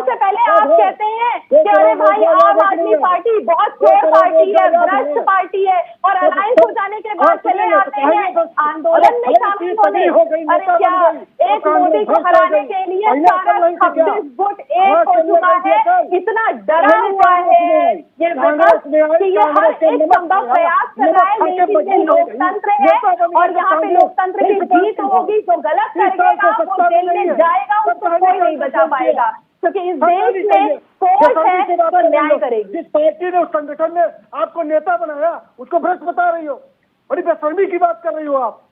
से पहले आप कहते हैं कि अरे भाई आम आदमी पार्टी बहुत चोर पार्टी है, भ्रष्ट पार्टी है, और अलायंस हो जाने के बाद चले आते हैं आंदोलन में शामिल होने। अरे क्या एक मोदी को हराने के लिए 26 वोट एक हो चुका है, इतना डरा हुआ है ये विपक्ष कि ये हर एक संभव प्रयास कर रहा है। लेकिन ये लोकतंत्र है और यहाँ पे लोकतंत्र की जीत होगी, जो गलत करेगा वो जेल में जाएगा, उसको कोई नहीं बचा पाएगा, क्योंकि इस देश में कोर्ट है तो न्याय करेगी। जिस पार्टी ने, उस संगठन ने आपको नेता बनाया उसको भ्रष्ट बता रही हो, बड़ी बेशर्मी की बात कर रही हो आप।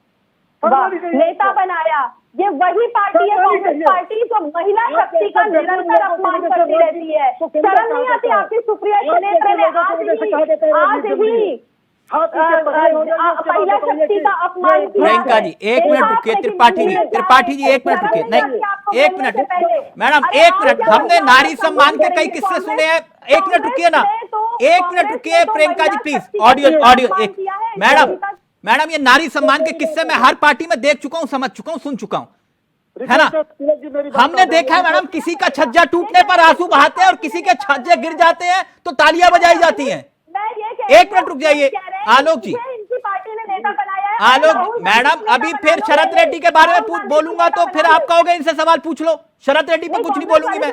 नेता बनाया, ये वही पार्टी है कांग्रेस पार्टी जो महिला शक्ति का निरंतर अपमान करती रहती है। शर्म नहीं आती आपकी सुप्रिया सनेत ने आज ही महिला शक्ति का अपमान किया। प्रियंका जी एक मिनट रुकिए, त्रिपाठी जी एक मिनट रुकिए, नहीं एक मिनट मैडम, एक मिनट, हमने नारी सम्मान के कई किस्से सुने हैं, एक मिनट रुकिए ना, एक मिनट रुकिए प्रियंका जी प्लीज, ऑडियो एक मैडम ये नारी सम्मान के किस्से में हर पार्टी में देख चुका हूँ, समझ चुका हूँ, सुन चुका हूँ, है ना। हमने देखा है मैडम, किसी का छज्जा टूटने पर आंसू बहाते हैं और किसी के छज्जे गिर जाते हैं तो तालियां बजाई जाती हैं। एक मिनट रुक जाइए आलोक जी, आलोक मैडम, अभी फिर शरत रेड्डी के बारे में बोलूंगा तो फिर आप कहोगे इनसे सवाल पूछ लो, शरत रेड्डी पे कुछ नहीं बोलूंगी मैं।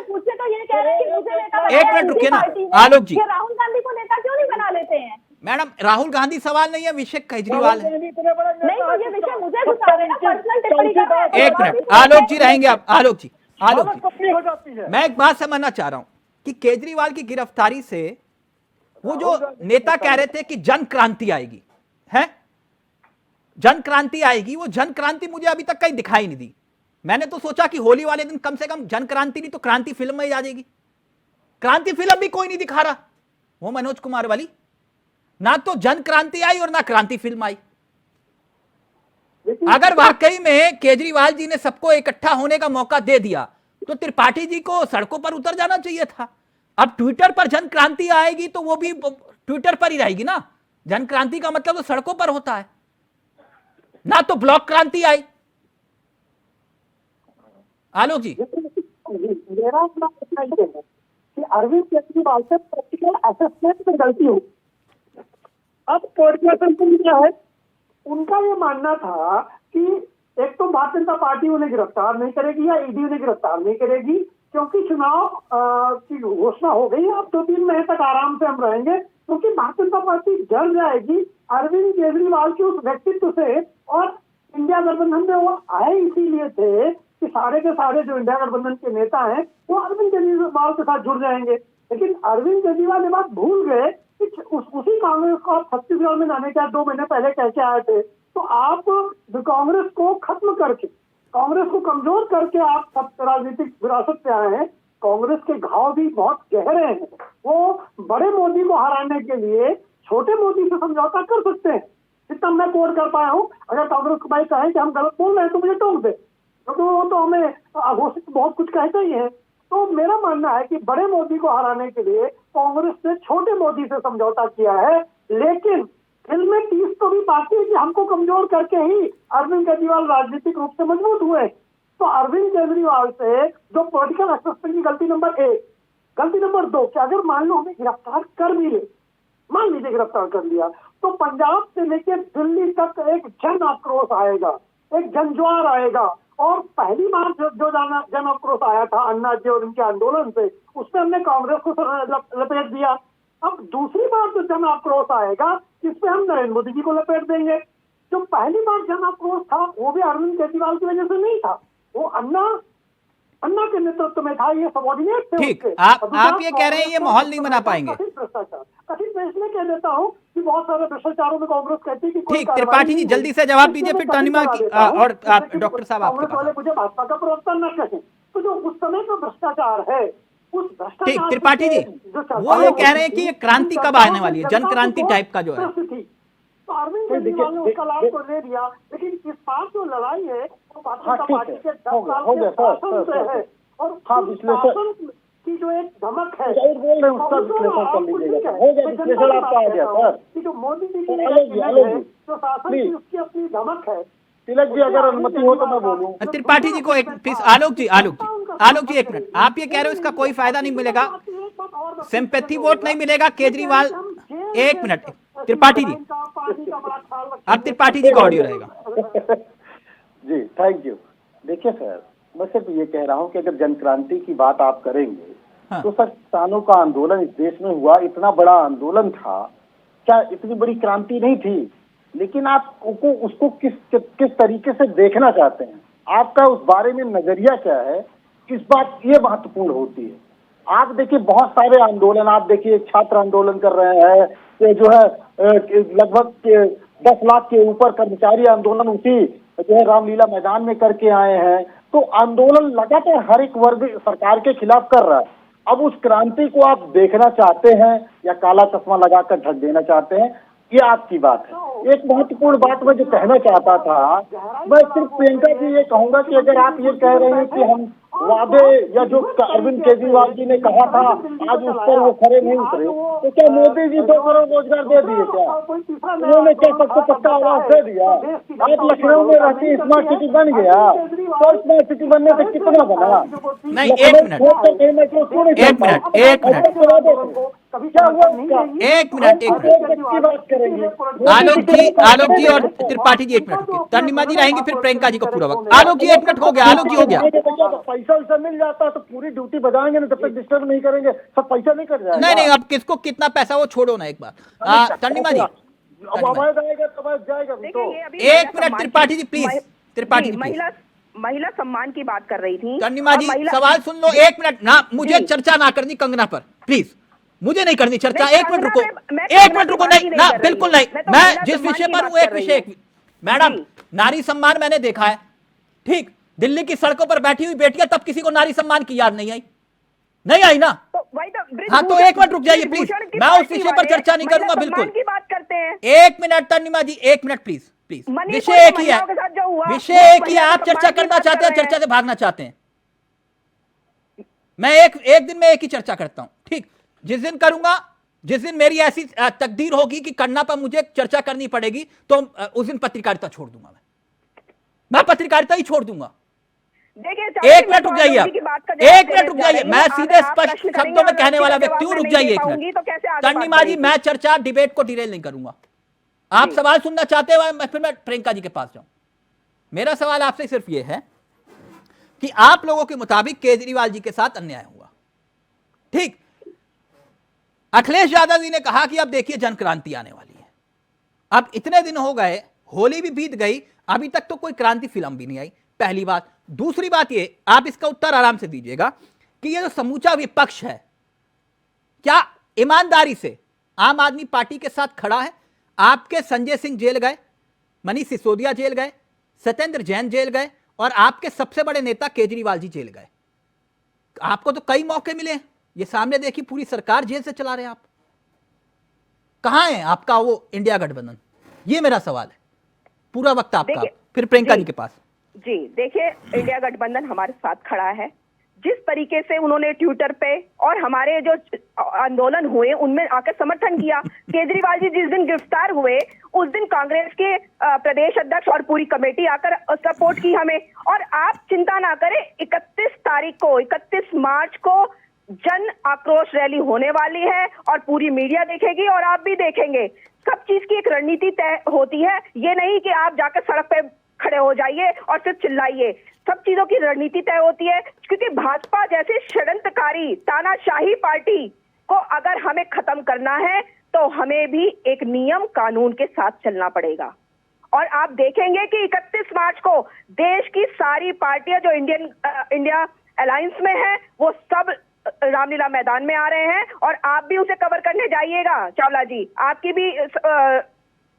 एक मिनट रुकिए ना आलोक जी। राहुल गांधी को नेता क्यों नहीं बना लेते हैं? मैडम राहुल गांधी सवाल नहीं है, विषय केजरीवाल है। नहीं तो ये विषय मुझे घुसा रहे हैं, पर्सनल टिप्पणी कर रहे हैं। एक मिनट आलोक जी रहेंगे आप, आलोक जी मैं एक बात समझना चाह रहा हूं कि केजरीवाल की गिरफ्तारी से वो जो नेता कह रहे थे कि जन क्रांति आएगी, है जन क्रांति आएगी, वो जन क्रांति मुझे अभी तक कहीं दिखाई नहीं दी। मैंने तो सोचा कि होली वाले दिन कम से कम जन क्रांति नहीं तो क्रांति फिल्म में ही आ जाएगी, क्रांति फिल्म भी कोई नहीं दिखा रहा, वो मनोज कुमार वाली, ना तो जन क्रांति आई और ना क्रांति फिल्म आई। अगर वाकई में केजरीवाल जी ने सबको इकट्ठा होने का मौका दे दिया तो त्रिपाठी जी को सड़कों पर उतर जाना चाहिए था। अब ट्विटर पर जन क्रांति आएगी तो वो भी ट्विटर पर ही रहेगी ना, जन क्रांति का मतलब तो सड़कों पर होता है, ना तो ब्लॉक क्रांति आई। आलोक जी मेरा कि अरविंद केजरीवाल से प्रैक्टिकल असेसमेंट में गलती हुई। अब कोर्ट क्या है, उनका ये मानना था कि एक तो भारतीय जनता पार्टी उन्हें गिरफ्तार नहीं करेगी या ईडी उन्हें गिरफ्तार नहीं करेगी, क्योंकि चुनाव की घोषणा हो गई, अब 2-3 महीने तक आराम से हम रहेंगे, क्योंकि भारतीय जनता पार्टी डर जाएगी अरविंद केजरीवाल के उस व्यक्तित्व से। और इंडिया गठबंधन में वो आए इसीलिए थे कि सारे के सारे जो इंडिया गठबंधन के नेता हैं वो अरविंद केजरीवाल के साथ जुड़ जाएंगे। लेकिन अरविंद केजरीवाल ये बात भूल गए कि उसी कांग्रेस को आप छत्तीसगढ़ में जाने के 2 महीने पहले कह के आए थे। तो आप कांग्रेस को खत्म करके, कांग्रेस को कमजोर करके आप सब राजनीतिक विरासत पे आए हैं। कांग्रेस के घाव भी बहुत गहरे हैं। वो बड़े मोदी को हराने के लिए छोटे मोदी से समझौता कर सकते हैं, जितना मैं कोट कर पाया हूँ। अगर कांग्रेस को भाई कहे कि हम गलत बोल रहे हैं तो मुझे टोक दे, क्योंकि वो तो हमें अघोषित बहुत कुछ कहते ही है। तो मेरा मानना है कि बड़े मोदी को हराने के लिए कांग्रेस ने छोटे मोदी से समझौता किया है, लेकिन दिल में टीस तो भी बाकी है कि हमको कमजोर करके ही अरविंद केजरीवाल राजनीतिक रूप से मजबूत हुए। तो अरविंद केजरीवाल से जो पॉलिटिकल असेसमेंट की गलती नंबर 1, गलती नंबर 2 कि अगर मान लो हमें गिरफ्तार कर भी ले, मान लीजिए गिरफ्तार कर लिया, तो पंजाब से लेकर दिल्ली तक एक जन आक्रोश आएगा, एक जनज्वार आएगा। और पहली बार जो जन आक्रोश आया था अन्ना जी और उनके आंदोलन से, उसमें हमने कांग्रेस को लपेट दिया। अब दूसरी बार जो जन आक्रोश आएगा इसमें हम नरेंद्र मोदी जी को लपेट देंगे। जो पहली बार जन आक्रोश था वो भी अरविंद केजरीवाल की वजह से नहीं था, वो अन्ना के नेतृत्व में था, ये सबॉर्डिनेट थे। ठीक, आप ये कह रहे हैं ये माहौल नहीं बना पाएंगे। कथित मैं इसलिए कह देता हूँ कि बहुत सारे भ्रष्टाचारों में कांग्रेस कहती है कि ठीक, त्रिपाठी जी जल्दी से जवाब दीजिए, फिर तनिमा की और डॉक्टर साहब आपके कांग्रेस वाले मुझे भाजपा का प्रवक्ता न कहें। तो जो उस समय का भ्रष्टाचार है, उस भ्रष्टाचार, ठीक, त्रिपाठी जी वो ये कह रहे हैं कि ये क्रांति कब आने वाली है, जन क्रांति टाइप का जो है। तो अरविंद केजरीवाल ने उसका लाभ तो ले लिया, लेकिन इस बार जो लड़ाई है वो भारतीय जनता पार्टी के 10 साल के शासन से है। और शासन की जो एक धमक है, उसका विश्लेषण कर लीजिएगा। हो गया विश्लेषण आपका आ गया सर। जो मोदी जी की जो शासन की उसकी अपनी धमक है। तिलक जी अगर अनुमति हो तो मैं बोलूं। त्रिपाठी जी को एक प्लीज, आलोक जी एक मिनट, आप ये कह रहे हो इसका कोई फायदा नहीं मिलेगा, सिंपैथी वोट नहीं मिलेगा केजरीवाल। एक मिनट त्रिपाठी जी, अब त्रिपाठी जी का ऑडियो रहेगा। जी थैंक यू। देखिए सर, मैं सिर्फ ये कह रहा हूँ कि अगर जन क्रांति की बात आप करेंगे तो सर किसानों का आंदोलन इस देश में हुआ, इतना बड़ा आंदोलन था, क्या इतनी बड़ी क्रांति नहीं थी? लेकिन आप उसको किस तरीके से देखना चाहते हैं, आपका उस बारे में नजरिया क्या है, इस बात ये महत्वपूर्ण होती है। आप देखिए बहुत सारे आंदोलन, आप देखिए छात्र आंदोलन कर रहे हैं, ये जो है लगभग 10 लाख के ऊपर कर्मचारी आंदोलन उसी जो है रामलीला मैदान में करके आए हैं। तो आंदोलन लगातार हर एक वर्ग सरकार के खिलाफ कर रहा है। अब उस क्रांति को आप देखना चाहते हैं या काला चश्मा लगाकर ढक देना चाहते हैं, ये आपकी बात है। एक महत्वपूर्ण बात मैं जो कहना चाहता था, मैं सिर्फ प्रियंका जी ये कहूंगा कि अगर आप ये कह रहे हैं कि हम वादे या जो अरविंद केजरीवाल जी ने कहा था आज उस पर वो खरे नहीं उतरे, तो क्या मोदी जी 2 करोड़ रोजगार दे दिए? क्या उन्होंने क्या सबको पक्का आवास दे दिया? आप लखनऊ में रहती स्मार्ट सिटी बन गया, तो स्मार्ट सिटी बनने से कितना बना? नहीं, एक मिनट आलोक जी और त्रिपाठी जी 1 मिनट, तनिमा जी रहेंगी, फिर प्रियंका जी को पूरा वक्त। आलोक जी 1 मिनट हो गया, आलोक जी हो गया। पैसा वैसा मिल जाता है तो पूरी ड्यूटी बजाएंगे ना, जब तक डिस्टर्ब नहीं करेंगे सब पैसा नहीं कर जाएगा। नहीं, अब किसको कितना पैसा वो छोड़ो ना एक बार। तनिमा जी अब आवाज आएगा तब जाएगा। 1 मिनट त्रिपाठी जी प्लीज, त्रिपाठी जी महिला सम्मान की बात कर रही थी तनिमा जी, सवाल सुन लो। 1 मिनट ना, मुझे चर्चा ना करनी कंगना पर प्लीज, मुझे नहीं करनी चर्चा। 1 मिनट रुको, 1 मिनट रुको। नहीं ना, बिल्कुल नहीं, मैं जिस विषय पर हूँ एक विषय। मैडम, नारी सम्मान मैंने देखा है, ठीक, दिल्ली की सड़कों पर बैठी हुई बेटियां, तब किसी को नारी सम्मान की याद नहीं आई, नहीं आई ना? हाँ तो 1 मिनट रुक जाइए प्लीज, मैं उस विषय पर चर्चा नहीं करूंगा बिल्कुल। की बात करते हैं 1 minute Tanima ji, 1 minute please please, विषय एक ही है, विषय एक ही है। आप चर्चा करना चाहते हैं, चर्चा से भागना चाहते हैं। मैं एक दिन में एक ही चर्चा करता हूं, ठीक। जिस दिन करूंगा, जिस दिन मेरी ऐसी तकदीर होगी कि करना पर मुझे चर्चा करनी पड़ेगी, तो उस दिन पत्रकारिता छोड़ दूंगा। मैं पत्रकारिता ही छोड़ दूंगा। 1 मिनट रुक जाइए, 1 मिनट रुक जाइए, मैं सीधे स्पष्ट शब्दों में कहने वाला व्यक्ति हूं, रुक जाइए 1 मिनट। तनिमा जी, मैं चर्चा डिबेट को डिरेल नहीं करूंगा। आप सवाल सुनना चाहते हो, फिर मैं प्रियंका जी के पास जाऊं। मेरा सवाल आपसे सिर्फ ये है कि आप लोगों के मुताबिक केजरीवाल जी के साथ अन्याय हुआ। ठीक, अखिलेश यादव जी ने कहा कि अब देखिए जन क्रांति आने वाली है। अब इतने दिन हो गए, होली भी बीत गई, अभी तक तो कोई क्रांति फिल्म भी नहीं आई, पहली बात। दूसरी बात ये, आप इसका उत्तर आराम से दीजिएगा कि ये जो समूचा विपक्ष है, क्या ईमानदारी से आम आदमी पार्टी के साथ खड़ा है? आपके संजय सिंह जेल गए, मनीष सिसोदिया जेल गए, सत्येंद्र जैन जेल गए और आपके सबसे बड़े नेता केजरीवाल जी जेल गए। आपको तो कई मौके मिले, ये सामने देखिए पूरी सरकार जेल से चला रहे हैं आप। कहां है आपका वो इंडिया गठबंधन? ये मेरा सवाल है। पूरा वक्त आपका, फिर प्रियंका जी के पास। जी देखिए, इंडिया गठबंधन हमारे साथ खड़ा है। जिस तरीके से उन्होंने ट्विटर पे और हमारे जो आंदोलन हुए उनमें आकर समर्थन किया, केजरीवाल जी जिस दिन गिरफ्तार हुए उस दिन कांग्रेस के प्रदेश अध्यक्ष और पूरी कमेटी आकर सपोर्ट की हमें। और आप चिंता ना करें, 31 मार्च को जन आक्रोश रैली होने वाली है और पूरी मीडिया देखेगी और आप भी देखेंगे। सब चीज की एक रणनीति तय होती है, ये नहीं कि आप जाकर सड़क पे खड़े हो जाइए और सिर्फ चिल्लाइए। सब चीजों की रणनीति तय होती है, क्योंकि भाजपा जैसे षड्यंत्रकारी तानाशाही पार्टी को अगर हमें खत्म करना है तो हमें भी एक नियम कानून के साथ चलना पड़ेगा। और आप देखेंगे कि 31 मार्च को देश की सारी पार्टियां जो इंडिया अलायंस में है वो सब रामलीला मैदान में आ रहे हैं और आप भी उसे कवर करने जाइएगा। चावला जी, आपकी भी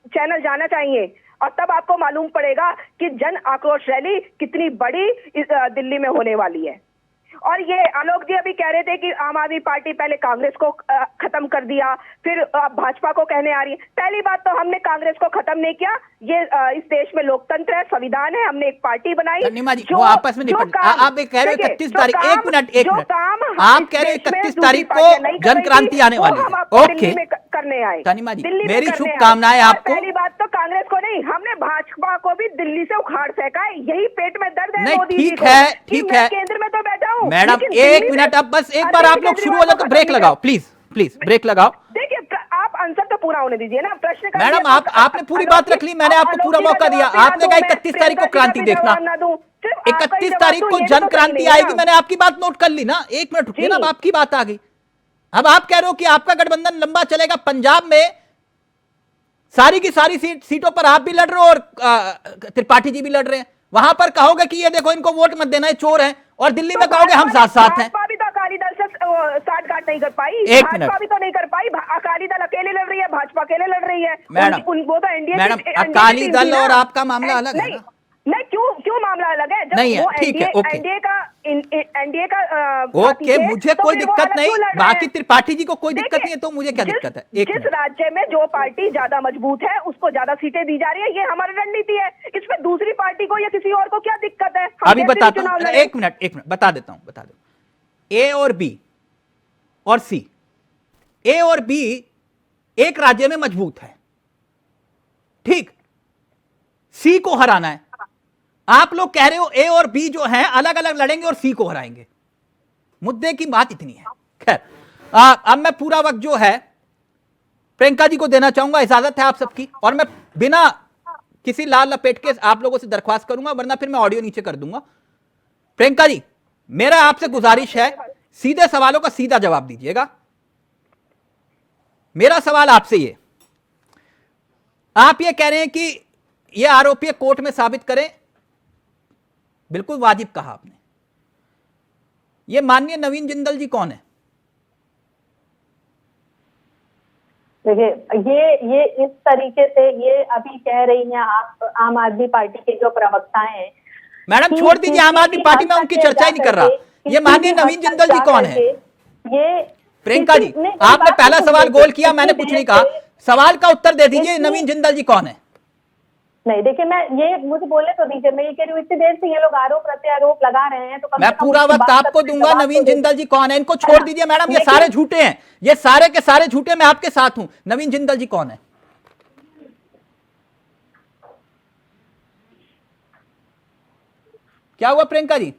चैनल जाना चाहिए और तब आपको मालूम पड़ेगा कि जन आक्रोश रैली कितनी बड़ी दिल्ली में होने वाली है। और ये आलोक जी अभी कह रहे थे कि आम आदमी पार्टी पहले कांग्रेस को खत्म कर दिया, फिर भाजपा को कहने आ रही है। पहली बात तो हमने कांग्रेस को खत्म नहीं किया, ये इस देश में लोकतंत्र है, संविधान है, हमने एक पार्टी बनाई जो आपस में आप कह रहे हो 31 तारीख, एक मिनट आप कह रहे हो 31 तारीख को जन क्रांति आने वाली है। ओके, करने आए तनिमा जी, मेरी शुभकामनाएं आपको। पहली बात तो कांग्रेस को नहीं, हमने भाजपा को भी दिल्ली से उखाड़ फेंका है, यही पेट में दर्द है मोदी जी को। ठीक है, केंद्र में तो बैठा हूँ मैडम, एक मिनट, अब बस एक बार आप लोग शुरू हो जाओ तो ब्रेक लगाओ, प्लीज प्लीज ब्रेक लगाओ। देखिए, आप आंसर तो पूरा होने दीजिए ना प्रश्न का। मैडम, आपने पूरी बात रख ली, मैंने आपको पूरा मौका दिया। आपने कहा 31 तारीख को क्रांति देखना, 31 तारीख को जन क्रांति आएगी, मैंने आपकी बात नोट कर ली ना। एक मिनट रुकिए ना, अब आपकी बात आ गई। अब आप कह रहे हो कि आपका गठबंधन लंबा चलेगा, पंजाब में सारी की सारी सीटों पर आप भी लड़ रहे हो और त्रिपाठी जी भी लड़ रहे हैं। वहां पर कहोगे कि ये देखो इनको वोट मत देना, ये चोर हैं, और दिल्ली में कहोगे हम साथ साथ हैं। भाजपा भी तो अकाली दल से साठगांठ नहीं कर पाई, भाजपा भी तो नहीं कर पाई। अकाली दल अकेले लड़ रही है, भाजपा अकेले लड़ रही है। मैडम, वो तो एनडीए, मैडम अकाली दल और आपका मामला अलग है ना? नहीं, क्यों मामला अलग है? नहीं है, ठीक है, ओके, एनडीए का ओके, मुझे कोई दिक्कत नहीं, बाकी त्रिपाठी जी को कोई दिक्कत नहीं है, तो मुझे क्या दिक्कत है? जिस राज्य में जो पार्टी ज्यादा मजबूत है उसको ज्यादा सीटें दी जा रही है, ये हमारी रणनीति है। इसमें दूसरी पार्टी को या किसी और को क्या दिक्कत है? अभी बताता हूँ, एक मिनट बता देता हूँ। ए और बी और सी, ए और बी एक राज्य में मजबूत है, ठीक, सी को हराना है। आप लोग कह रहे हो ए और बी जो हैं अलग अलग लड़ेंगे और सी को हराएंगे। मुद्दे की बात इतनी है। खैर, अब मैं पूरा वक्त जो है प्रियंका जी को देना चाहूंगा, इजाजत है आप सबकी, और मैं बिना किसी लाल लपेट के आप लोगों से दरख्वास्त करूंगा, वरना फिर मैं ऑडियो नीचे कर दूंगा। प्रियंका जी, मेरा आपसे गुजारिश है, सीधे सवालों का सीधा जवाब दीजिएगा। मेरा सवाल आपसे ये, आप ये कह रहे हैं कि ये आरोपी कोर्ट में साबित करें, बिल्कुल वाजिब कहा आपने। ये माननीय नवीन जिंदल जी कौन है? देखिए, ये इस तरीके से ये अभी कह रही हैं आप आम आदमी पार्टी के जो प्रवक्ता हैं। मैडम छोड़ दीजिए आम आदमी पार्टी में उनकी चर्चा ही नहीं कर रहा। ये माननीय नवीन जिंदल जी कौन है? ये प्रियंका जी, आपने पहला सवाल गोल किया, मैंने कुछ नहीं कहा, सवाल का उत्तर दे दीजिए, नवीन जिंदल जी कौन है? नहीं, देखिए, मुझे बोलने तो दीजिए, मैं ये कह रही हूँ इतनी देर से ये लोग आरोप प्रत्यारोप लगा रहे हैं, तो मैं पूरा वक्त आपको दूंगा। नवीन जिंदल जी कौन है? इनको छोड़ दीजिए मैडम, ये सारे झूठे हैं, ये सारे के सारे झूठे, मैं आपके साथ हूं। नवीन जिंदल जी कौन है? क्या हुआ प्रियंका जी?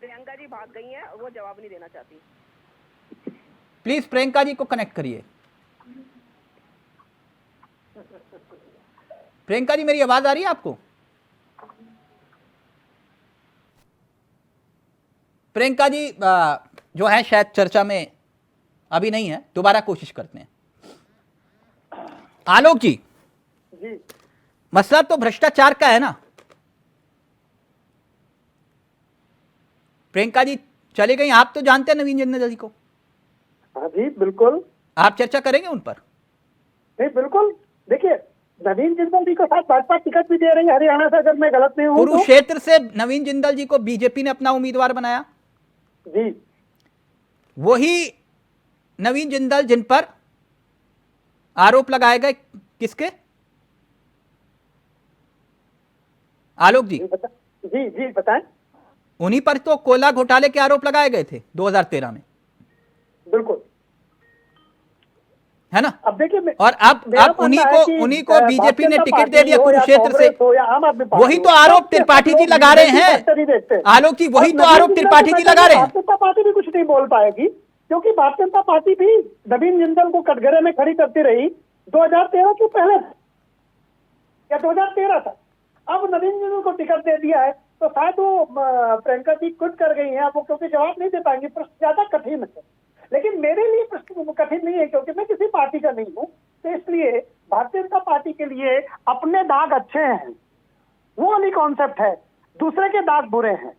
प्रियंका जी भाग गई हैं, वो जवाब नहीं देना चाहती। प्लीज प्रियंका जी को कनेक्ट करिए। प्रियंका जी, मेरी आवाज आ रही है आपको? प्रियंका जी जो है शायद चर्चा में अभी नहीं है, दोबारा कोशिश करते हैं। आलोक जी, मसला तो भ्रष्टाचार का है ना? प्रियंका जी चले गई, आप तो जानते हैं नवीन जिंदल जी को। हाँ जी बिल्कुल। आप चर्चा करेंगे उन पर? नहीं बिल्कुल, देखिए नवीन जिंदल जी को साथ भाजपा टिकट भी दे रही है हरियाणा से, अगर मैं गलत नहीं हूँ। कुरुक्षेत्र से नवीन जिंदल जी को बीजेपी ने अपना उम्मीदवार बनाया जी। वही नवीन जिंदल जिन पर आरोप लगाए गए, किसके? आलोक जी जी जी बताएं। उन्हीं पर तो कोयला घोटाले के आरोप लगाए गए थे 2013 में। बिल्कुल, है ना? अब देखिए, और अब उन्हीं को बीजेपी ने टिकट दे दिया कुरुक्षेत्र से। वही तो आरोप त्रिपाठी जी लगा रहे हैं। आलोक जी, वही तो आरोप त्रिपाठी जी लगा रहे हैं। भारतीय जनता पार्टी भी कुछ नहीं बोल पाएगी, क्योंकि भारतीय जनता पार्टी भी नवीन जिंदल को कटघरे में खड़ी करती रही 2013 के पहले या 2013 तक। अब नवीन जिंदल को टिकट दे दिया है तो शायद वो प्रियंका जी क्विट कर गई हैं, वो क्योंकि जवाब नहीं दे पाएंगे। प्रश्न ज्यादा कठिन है, लेकिन मेरे लिए प्रश्न कठिन नहीं है, क्योंकि मैं किसी पार्टी का नहीं हूँ। तो इसलिए भारतीय जनता पार्टी के लिए अपने दाग अच्छे हैं, वो वाली कॉन्सेप्ट है, दूसरे के दाग बुरे हैं।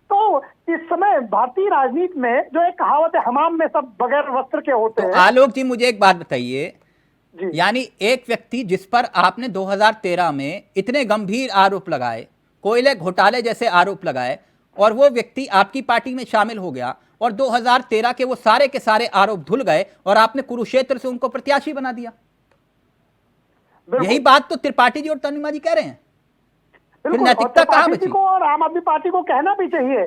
तो इस समय भारतीय राजनीति में जो एक कहावत है, हमाम में सब बगैर वस्त्र के होते हैं। आलोक जी, मुझे एक बात बताइए, यानी एक व्यक्ति जिस पर आपने 2013 में इतने गंभीर आरोप लगाए, कोयले घोटाले जैसे आरोप लगाए, और वो व्यक्ति आपकी पार्टी में शामिल हो गया और 2013 के वो सारे के सारे आरोप धुल गए और आपने कुरुक्षेत्र से उनको प्रत्याशी बना दिया। यही बात तो त्रिपाठी जी और तनिमा जी कह रहे हैं। फिर नैतिकता कहां बची? को और आम आदमी पार्टी को कहना भी चाहिए,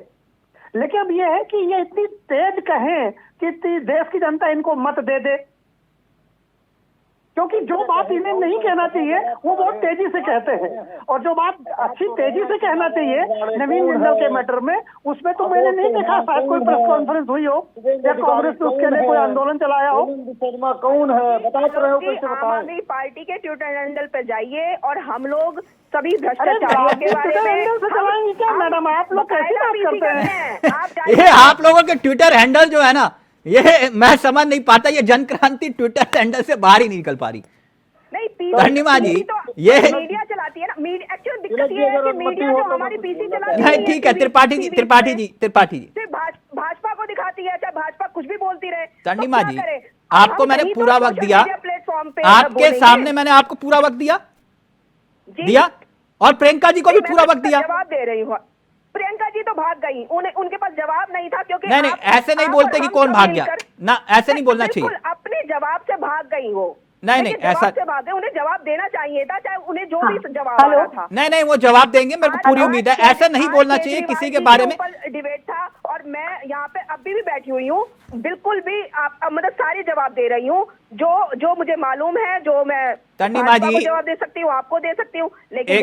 लेकिन अब ये है कि ये इतनी तेज कहें कि देश की जनता इनको मत दे दे, क्योंकि जो बात इन्हें नहीं कहना चाहिए वो बहुत तेजी से कहते हैं, और जो बात अच्छी तेजी से कहना चाहिए नवीन जिंदल के मैटर में, उसमें तो मैंने नहीं देखा शायद कोई प्रेस कॉन्फ्रेंस हुई हो या कांग्रेस ने उसके लिए कोई आंदोलन चलाया हो। शर्मा कौन है बता रहे हो, कैसे आम बताएं? आदमी पार्टी के ट्विटर हैंडल पर जाइए और हम लोग सभी भ्रष्टाचारियों के बारे में चलाएंगे क्या मैडम? आप लोग कैसी बात करते हैं? ये आप लोगों के ट्विटर हैंडल जो है ना, ये मैं समझ नहीं पाता, ये जन क्रांति ट्विटर हैंडल से बाहर ही नहीं निकल पा रही। नहीं, पूर्णिमा जी, ये मीडिया चलाती है ना, एक्चुअली दिक्कत ये है कि मीडिया जो हमारी पीसी चलाती है। नहीं, ठीक है, त्रिपाठी जी सिर्फ भाजपा को दिखाती है, चाहे भाजपा कुछ भी बोलती रहे। तनिमा जी, आपको मैंने पूरा वक्त दिया, आपके सामने मैंने आपको पूरा वक्त दिया और प्रियंका जी को भी पूरा वक्त दिया। जवाब दे रही हूँ। प्रियंका जी तो भाग गई, उनके पास जवाब नहीं था, क्योंकि नहीं, ऐसे नहीं बोलते कि कौन भाग गया ना, ऐसे नहीं बोलना चाहिए। अपने जवाब से भाग गई वो। नहीं, ऐसा से भाग गए, उन्हें जवाब देना चाहिए था, चाहे उन्हें जो भी जवाब आ रहा था। नहीं, वो जवाब देंगे, मेरे को पूरी उम्मीद है। ऐसा नहीं बोलना चाहिए किसी के बारे में। डिबेट था और मैं यहाँ पे अभी भी बैठी हुई हूँ, बिल्कुल भी मतलब सारे जवाब दे रही हूँ, जो मुझे मालूम है, जो मैं तनिमा जी जवाब दे सकती हूँ, आपको दे सकती हूँ। लेकिन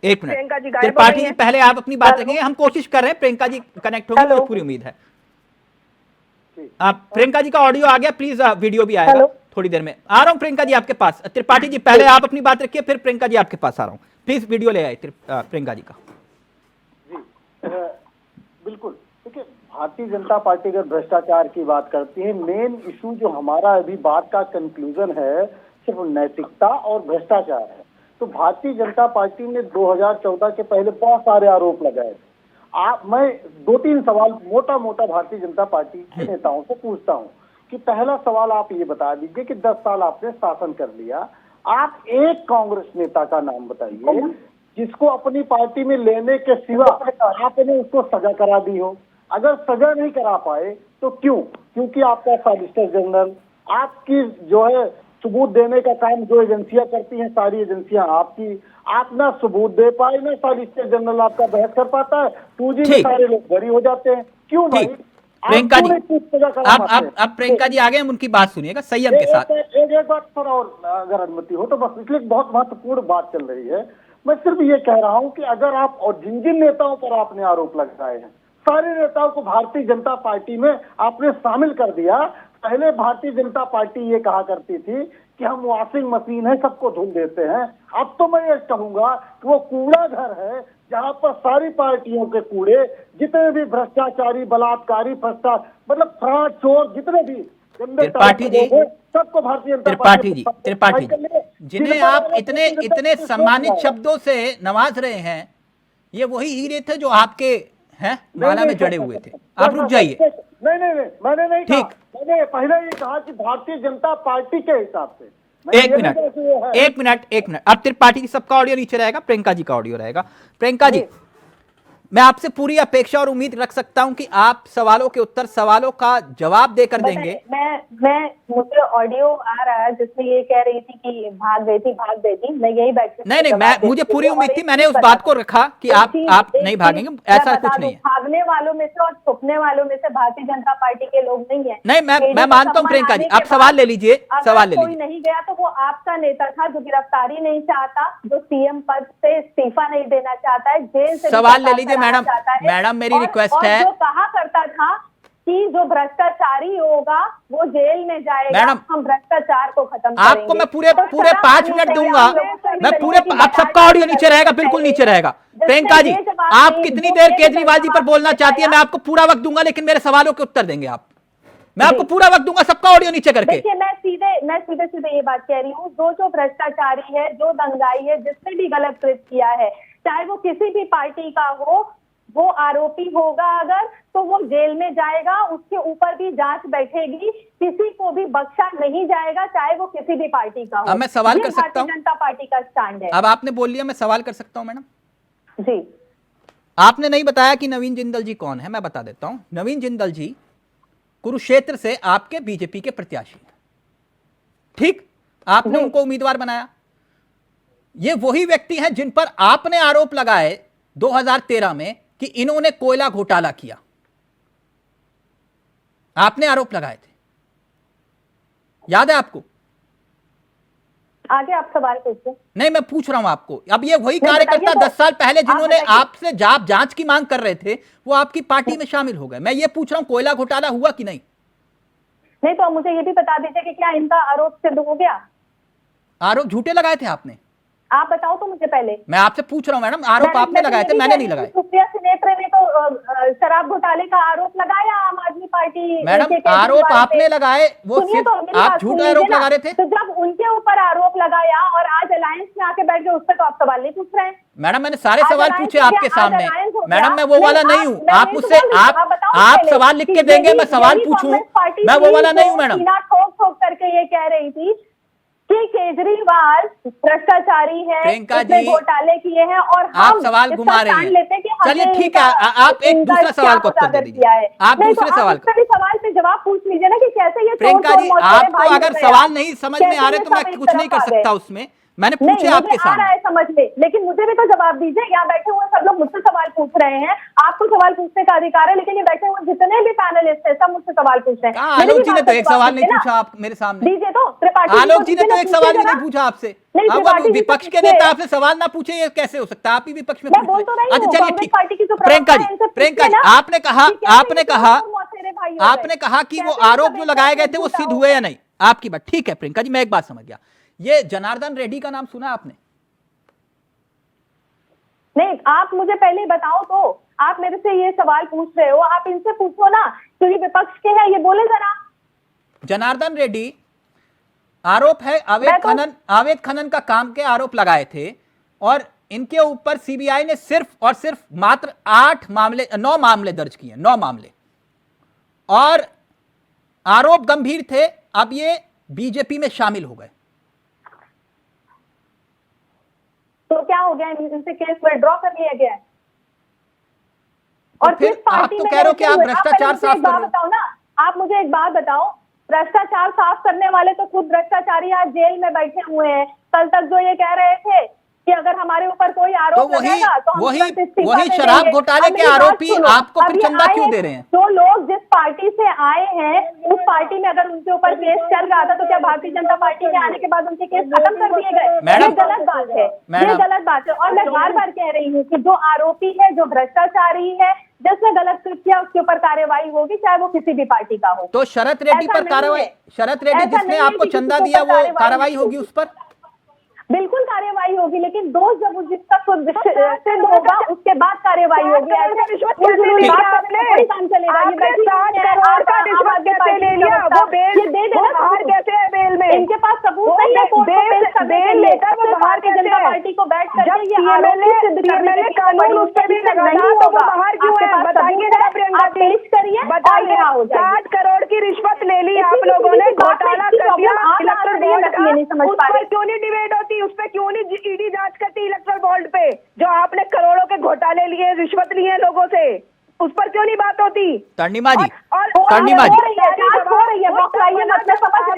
एक मिनट त्रिपाठी जी, पहले आप अपनी बात रखेंगे, हम कोशिश कर रहे हैं, प्रियंका जी कनेक्ट होंगे, मुझे पूरी उम्मीद है। प्रियंका जी का ऑडियो आ गया, प्लीज वीडियो भी आएगा थोड़ी देर में। आ रहा हूं प्रियंका जी आपके पास। त्रिपाठी जी पहले आप अपनी बात रखिए, फिर प्रियंका जी आपके पास आ रहा हूं, प्लीज वीडियो ले आए प्रियंका जी का। जी बिल्कुल, देखिए भारतीय जनता पार्टी अगर भ्रष्टाचार की बात करती है, मेन इशू जो हमारा अभी बात का कंक्लूजन है सिर्फ नैतिकता और भ्रष्टाचार है। तो भारतीय जनता पार्टी ने 2014 के पहले बहुत सारे आरोप लगाए। मैं 2-3 सवाल मोटा भारतीय जनता पार्टी के नेताओं से पूछता हूं कि पहला सवाल आप ये बता दीजिए कि 10 साल आपने शासन कर लिया, आप एक कांग्रेस नेता का नाम बताइए जिसको अपनी पार्टी में लेने के सिवा आपने उसको सजा करा दी हो। अगर सजा नहीं करा पाए तो क्यों? क्योंकि आपका सॉलिसिटर जनरल, आपकी जो है सबूत देने का काम जो एजेंसियां करती हैं, सारी एजेंसियां आपकी, आप ना सबूत दे पाए ना सॉलिसिटर जनरल आपका बहस कर पाता है, 2G में सारे लोग बरी हो जाते हैं। क्यों भाई? प्रियंका जी अब प्रियंका जी आ गए, हम उनकी बात सुनिएगा संयम के साथ। एक बात थोड़ा और अगर अनुमति हो तो बस, इसलिए बहुत महत्वपूर्ण बात चल रही है। मैं सिर्फ ये कह रहा हूं कि अगर आप और जिन नेताओं पर आपने आरोप लगाए हैं, सारे नेताओं को भारतीय जनता पार्टी में आपने शामिल कर दिया, पहले भारतीय जनता पार्टी ये कहा करती थी कि हम वॉशिंग मशीन है, सबको धुल देते हैं। अब तो मैं ये कहूंगा कि वो कूड़ा घर है जहां पर सारी पार्टियों के कूड़े, जितने भी भ्रष्टाचारी, बलात्कारी, मतलब फ्रॉड, चोर, जितने भी त्रिपाठी जी, सबको भारतीय जनता त्रिपाठी जी, जिन्हें आप इतने इतने सम्मानित शब्दों से नवाज रहे हैं, ये वही हीरे थे जो आपके हैं माला में जड़े हुए थे। आप रुक जाइए। नहीं, मैंने नहीं कहा। मैंने पहले ये कहा कि भारतीय जनता पार्टी के हिसाब से। एक मिनट। अब त्रिपाठी की सबका ऑडियो नीचे रहेगा, प्रियंका जी का ऑडियो रहेगा। प्रियंका जी, मैं आपसे पूरी अपेक्षा और उम्मीद रख सकता हूं कि आप सवालों के उत्तर, सवालों का जवाब देकर देंगे। मुझे ऑडियो आ रहा है जिसमें ये कह रही थी कि भाग गई थी। मैं यही बैठ नहीं, मुझे पूरी उम्मीद थी, मैंने उस बात को रखा कि आप नहीं भागेंगे, ऐसा कुछ नहीं है। भागने वालों में से और छुपने वालों में से भारतीय जनता पार्टी के लोग नहीं है। नहीं, मैं मानता हूँ प्रियंका जी, आप सवाल ले लीजिए, सवाल ले लीजिए। कोई नहीं गया तो वो आपका नेता था जो गिरफ्तारी नहीं चाहता, जो सीएम पद से इस्तीफा नहीं देना चाहता है, जेल से सवाल ले लीजिए मैडम, मेरी रिक्वेस्ट है। जो कहा करता था कि जो भ्रष्टाचारी होगा वो जेल में जाएगा, हम भ्रष्टाचार को खत्म करेंगे। आपको मैं पूरे 5 मिनट दूंगा, मैं पूरे, आप सबका ऑडियो नीचे रहेगा, बिल्कुल नीचे रहेगा। प्रियंका जी, आप कितनी देर केजरीवाल जी पर बोलना चाहती है, मैं आपको पूरा वक्त दूंगा, लेकिन मेरे सवालों के उत्तर देंगे आप। मैं आपको पूरा वक्त दूंगा, सबका ऑडियो नीचे करके। देखिए, मैं सीधे ये बात कह रही हूँ, जो भ्रष्टाचारी है, जो दंगाई है, जिसने भी गलत कृत्य किया है, चाहे वो किसी भी पार्टी का हो, वो आरोपी होगा अगर, तो वो जेल में जाएगा, उसके ऊपर भी जांच बैठेगी, किसी को भी बख्शा नहीं जाएगा, चाहे वो किसी भी पार्टी का हो। अब मैं सवाल कर सकता हूं? भारतीय जनता पार्टी का स्टैंड है। अब आपने बोल लिया, मैं सवाल कर सकता हूं मैडम? जी। आपने नहीं बताया कि नवीन जिंदल जी कौन है, मैं बता देता हूं। नवीन जिंदल जी कुरुक्षेत्र से आपके बीजेपी के प्रत्याशी, ठीक? आपने उनको उम्मीदवार बनाया। ये वही व्यक्ति हैं जिन पर आपने आरोप लगाए 2013 में कि इन्होंने कोयला घोटाला किया। आपने आरोप लगाए थे, याद है आपको? आगे आप सवाल पूछिए। नहीं, मैं पूछ रहा हूं आपको। अब ये वही कार्यकर्ता 10 साल पहले जिन्होंने आपसे जांच की मांग कर रहे थे, वो आपकी पार्टी में शामिल हो गए। मैं ये पूछ रहा हूं, कोयला घोटाला हुआ कि नहीं? नहीं, तो मुझे ये भी बता दीजिए कि क्या इनका आरोप सिद्ध हो गया? आरोप झूठे लगाए थे आपने? आप बताओ तो मुझे पहले। मैं आपसे पूछ रहा हूं मैडम, आरोप आपने लगाए थे, मैंने नहीं लगाए। सुप्रिया सुनेत्र ने तो शराब घोटाले का आरोप लगाया आम आदमी पार्टी। मैडम, आरोप आपने लगाए, वो सिर्फ आप झूठा आरोप लगा रहे थे। तो जब उनके ऊपर आरोप लगाया और आज अलायंस में आके बैठ गए, उस पर तो आप सवाल नहीं पूछ रहे हैं। मैडम, मैंने सारे सवाल पूछे आपके सामने। मैडम, मैं वो वाला नहीं हूँ। आप मुझसे आप सवाल लिख के देंगे, मैं सवाल पूछूं, मैं वो वाला नहीं हूँ मैडम। ठोक करके ये कह रही थी कि केजरीवाल भ्रष्टाचारी है, प्रियंका जी घोटाले किए हैं, और आप सवाल घुमा रहे हैं। चलिए ठीक है, आप एक दूसरा सवाल को उत्तर दे दीजिए। आप दूसरे सवाल पे जवाब पूछ लीजिए ना कि कैसे ये। प्रियंका जी, आपको अगर सवाल नहीं समझ में आ रहे तो मैं कुछ नहीं कर सकता उसमें। मैंने पूछे आपके सामने। आ रहा है समझ में, लेकिन मुझे भी तो जवाब दीजिए। यहाँ बैठे हुए सब लोग मुझसे सवाल पूछ रहे हैं, आपको सवाल पूछने का अधिकार है, लेकिन ये बैठे हुए जितने भी पैनलिस्ट हैं सब मुझसे सवाल पूछ रहे हैं। आलोक जी ने तो एक सवाल नहीं पूछा आप मेरे सामने। दीजिए तो त्रिपाठी। आलोक जी ने तो एक सवाल भी नहीं पूछा आपसे। अब विपक्ष के नेता आपसे सवाल ना पूछे, ये कैसे हो सकता है? आप ही विपक्ष में पूछ रहे हैं। अच्छा चलिए ठीक। प्रियंका जी, आपने कहा कि वो आरोप जो लगाए गए थे वो सिद्ध हुए या नहीं, आपकी बात ठीक है। प्रियंका जी, मैं एक बात समझ गया। ये जनार्दन रेड्डी का नाम सुना आपने? नहीं, आप मुझे पहले बताओ तो। आप मेरे से ये सवाल पूछ रहे हो, आप इनसे पूछो ना, क्योंकि विपक्ष के हैं, ये बोले जरा। जनार्दन रेड्डी, आरोप है अवैध खनन का काम के आरोप लगाए थे, और इनके ऊपर सीबीआई ने सिर्फ और सिर्फ मात्र 9 मामले दर्ज किए, 9 मामले, और आरोप गंभीर थे। अब ये बीजेपी में शामिल हो गए। तो क्या हो गया? इनसे केस विड्रॉ कर लिया गया है। और फिर आप तो कह रहे हो कि आप भ्रष्टाचार साफ कर रहे हो। बताओ ना, आप मुझे एक बात बताओ, भ्रष्टाचार साफ करने वाले तो खुद भ्रष्टाचारी आज जेल में बैठे हुए हैं। कल तक जो ये कह रहे थे कि अगर हमारे ऊपर कोई आरोप लगेगा तो हम वही शराब घोटाले के आरोपी आपको फिर चंदा क्यों दे रहे हैं? जो लोग जिस पार्टी से आए हैं, उस पार्टी में अगर उनके ऊपर केस चल रहा था तो क्या भारतीय जनता पार्टी के आने के बाद उनके केस खत्म कर दिए गए? ये गलत बात है, ये गलत बात है। और मैं बार बार कह रही हूँ कि जो आरोपी है, जो भ्रष्टाचारी है, जिसने गलत कृत्य किया उसके ऊपर कार्रवाई होगी, चाहे वो किसी भी पार्टी का हो। तो शरत रेड्डी पर कार्रवाई, शरत रेड्डी जिसने आपको चंदा दिया वो कार्रवाई होगी उस पर? बिल्कुल कार्रवाई होगी, लेकिन दोष जब जिसका सिद्ध होगा उसके बाद कार्रवाई होगी। काम चलेगा। इनके पास सबूत नहीं है भारतीय जनता पार्टी को बैठ कर पेश करिए, 60 करोड़ की रिश्वत ले ली आप लोगों ने, घोटाला कर दिया इलेक्ट्रल बॉन्ड का, उस पर क्यों नहीं डिबेट होती, उस पर क्यों नहीं ईडी जांच करती इलेक्ट्रल बॉन्ड पे, जो आपने करोड़ों के घोटाले लिए, रिश्वत लिए लोगों से, उस पर क्यों नहीं बात होती? तर्णिमा जी, तर्णिमा जी,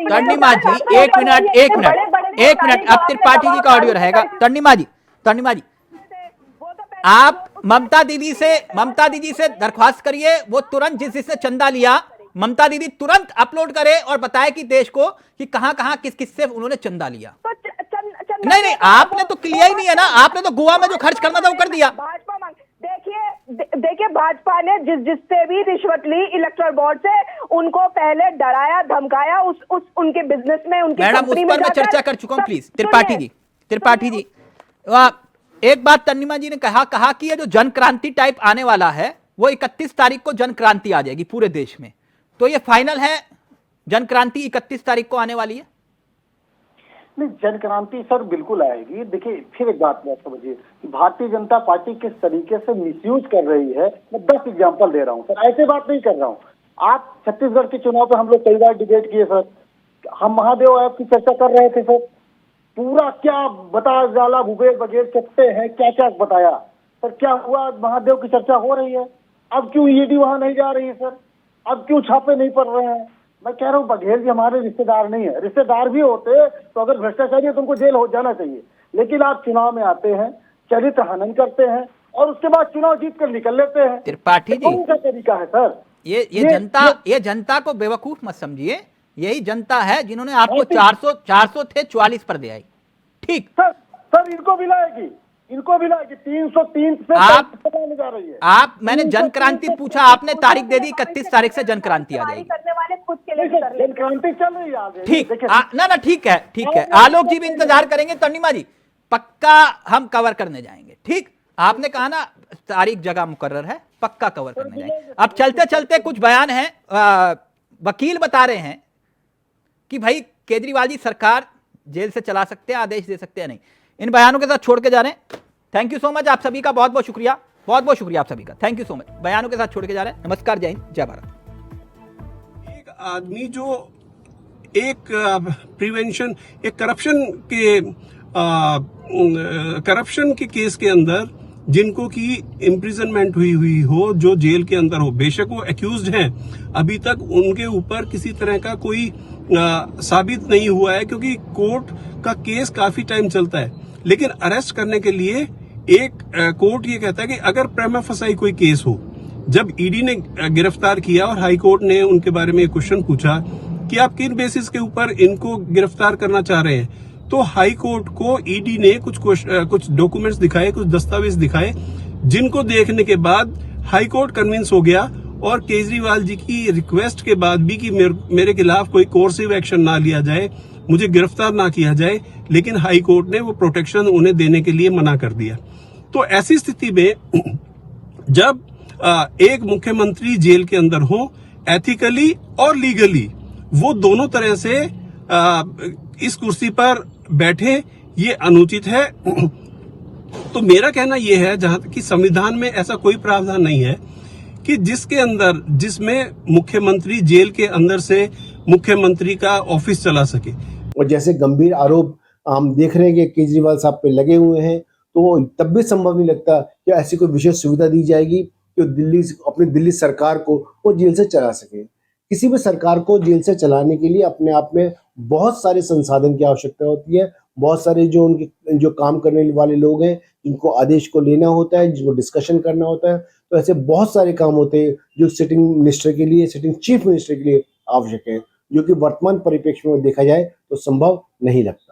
तर्णिमा जी, एक मिनट, अब त्रिपाठी जी का ऑडियो रहेगा। तर्णिमा जी, आप ममता दीदी से दरख्वास्त करिए, वो तुरंत जिसने चंदा लिया, ममता दीदी तुरंत अपलोड करे और बताए कि देश को कि कहां किस से उन्होंने चंदा लिया। नहीं, आपने तो किया ही नहीं है ना, आपने तो गोवा में जो खर्च करना था वो कर दिया। देखिए भाजपा ने जिससे भी रिश्वत ली इलेक्ट्रल बोर्ड से, उनको पहले डराया धमकाया, उनके बिजनेस में, उनकी मैडम उस पर मैं चर्चा कर चुका हूं। प्लीज त्रिपाठी जी, एक बात तर्णिमा जी ने कहा कि ये जो जन क्रांति टाइप आने वाला है वो 31 तारीख को जन क्रांति आ जाएगी पूरे देश में, तो ये फाइनल है, जन क्रांति 31 तारीख को आने वाली है? नहीं, जन क्रांति सर बिल्कुल आएगी। देखिए फिर एक बात मैं समझिए कि भारतीय जनता पार्टी किस तरीके से मिसयूज कर रही है, मैं 10 एग्जांपल दे रहा हूं सर, ऐसे बात नहीं कर रहा हूं। आप छत्तीसगढ़ के चुनाव पे हम लोग कई बार डिबेट किए सर, हम महादेव ऐप की चर्चा कर रहे थे सर, पूरा क्या बता डाला, भूपेश बघेल चकते हैं, क्या क्या बताया सर, क्या हुआ? महादेव की चर्चा हो रही है, अब क्यों ईडी वहां नहीं जा रही है सर, अब क्यों छापे नहीं पड़ रहे हैं? मैं कह रहा हूँ बघेल जी हमारे रिश्तेदार नहीं है, रिश्तेदार भी होते तो अगर भ्रष्टाचारी है तो उनको जेल हो जाना चाहिए, लेकिन आप चुनाव में आते हैं, चरित्र हनन करते हैं और उसके बाद चुनाव जीत कर निकल लेते हैं। त्रिपाठी जी, कौन सा तरीका है सर? ये जनता को बेवकूफ मत समझिए, यही जनता है जिन्होंने आपको 400 थे 44 पर दिया। ठीक सर इनको भी लाएगी 303 से आप जा रही है। आप मैंने जन क्रांति पूछा, आपने तारीख दे दी 31 तारीख से जन क्रांति आ जाएगी। जन क्रांति चल रही है। ठीक ना ठीक है, आलोक जी भी इंतजार करेंगे, तर्णिमा जी पक्का हम कवर करने जाएंगे। ठीक, आपने कहा ना तारीख जगह मुकर्रर है, पक्का कवर करने जाएंगे। अब चलते चलते कुछ बयान है, वकील बता रहे हैं कि भाई केजरीवाल जी सरकार जेल से चला सकते हैं, आदेश दे सकते हैं नहीं। इन बयानों के साथ छोड़ के जा रहे हैं। थैंक यू सो मच आप सभी का, बहुत बहुत शुक्रिया आप सभी का, थैंक यू सो मच। बयानों के साथ छोड़ के जा रहे हैं। नमस्कार, जय हिंद, जय भारत। एक आदमी जो एक प्रिवेंशन, एक करप्शन के केस के अंदर जिनको की इम्प्रिजनमेंट हुई हो, जो जेल के अंदर हो, बेशक वो एक्यूज्ड हैं, अभी तक उनके ऊपर किसी तरह का कोई साबित नहीं हुआ है, क्योंकि कोर्ट का केस काफी टाइम चलता है। लेकिन अरेस्ट करने के लिए एक कोर्ट ये कहता है कि अगर प्रेमा फसाई कोई केस हो, जब ईडी ने गिरफ्तार किया और हाई कोर्ट ने उनके बारे में क्वेश्चन पूछा कि आप किन बेसिस के ऊपर इनको गिरफ्तार करना चाह रहे हैं, तो हाई कोर्ट को ईडी ने कुछ डॉक्यूमेंट्स दिखाए, कुछ दस्तावेज दिखाए, जिनको देखने के बाद हाई कोर्ट कन्विंस हो गया और केजरीवाल जी की रिक्वेस्ट के बाद भी कि मेरे खिलाफ कोई कोर्सिव एक्शन ना लिया जाए, मुझे गिरफ्तार ना किया जाए, लेकिन हाई कोर्ट ने वो प्रोटेक्शन उन्हें देने के लिए मना कर दिया। तो ऐसी स्थिति में जब एक मुख्यमंत्री जेल के अंदर हो, एथिकली और लीगली वो दोनों तरह से इस कुर्सी पर बैठे, ये अनुचित है। तो मेरा कहना यह है, जहां तक कि संविधान में ऐसा कोई प्रावधान नहीं है कि जिसमें मुख्यमंत्री जेल के अंदर से मुख्यमंत्री का ऑफिस चला सके। और जैसे गंभीर आरोप हम देख रहे हैं कि केजरीवाल साहब पे लगे हुए हैं, तो तब भी संभव नहीं लगता कि ऐसी कोई विशेष सुविधा दी जाएगी कि अपनी दिल्ली सरकार को वो जेल से चला सके। किसी भी सरकार को जेल से चलाने के लिए अपने आप में बहुत सारे संसाधन की आवश्यकता होती है, बहुत सारे जो काम करने वाले लोग हैं, जिनको आदेश को लेना होता है, जिनको डिस्कशन करना होता है, तो ऐसे बहुत सारे काम होते हैं जो सिटिंग मिनिस्टर के लिए, सिटिंग चीफ मिनिस्टर के लिए आवश्यक है, जो कि वर्तमान परिप्रेक्ष्य में देखा जाए तो संभव नहीं लगता।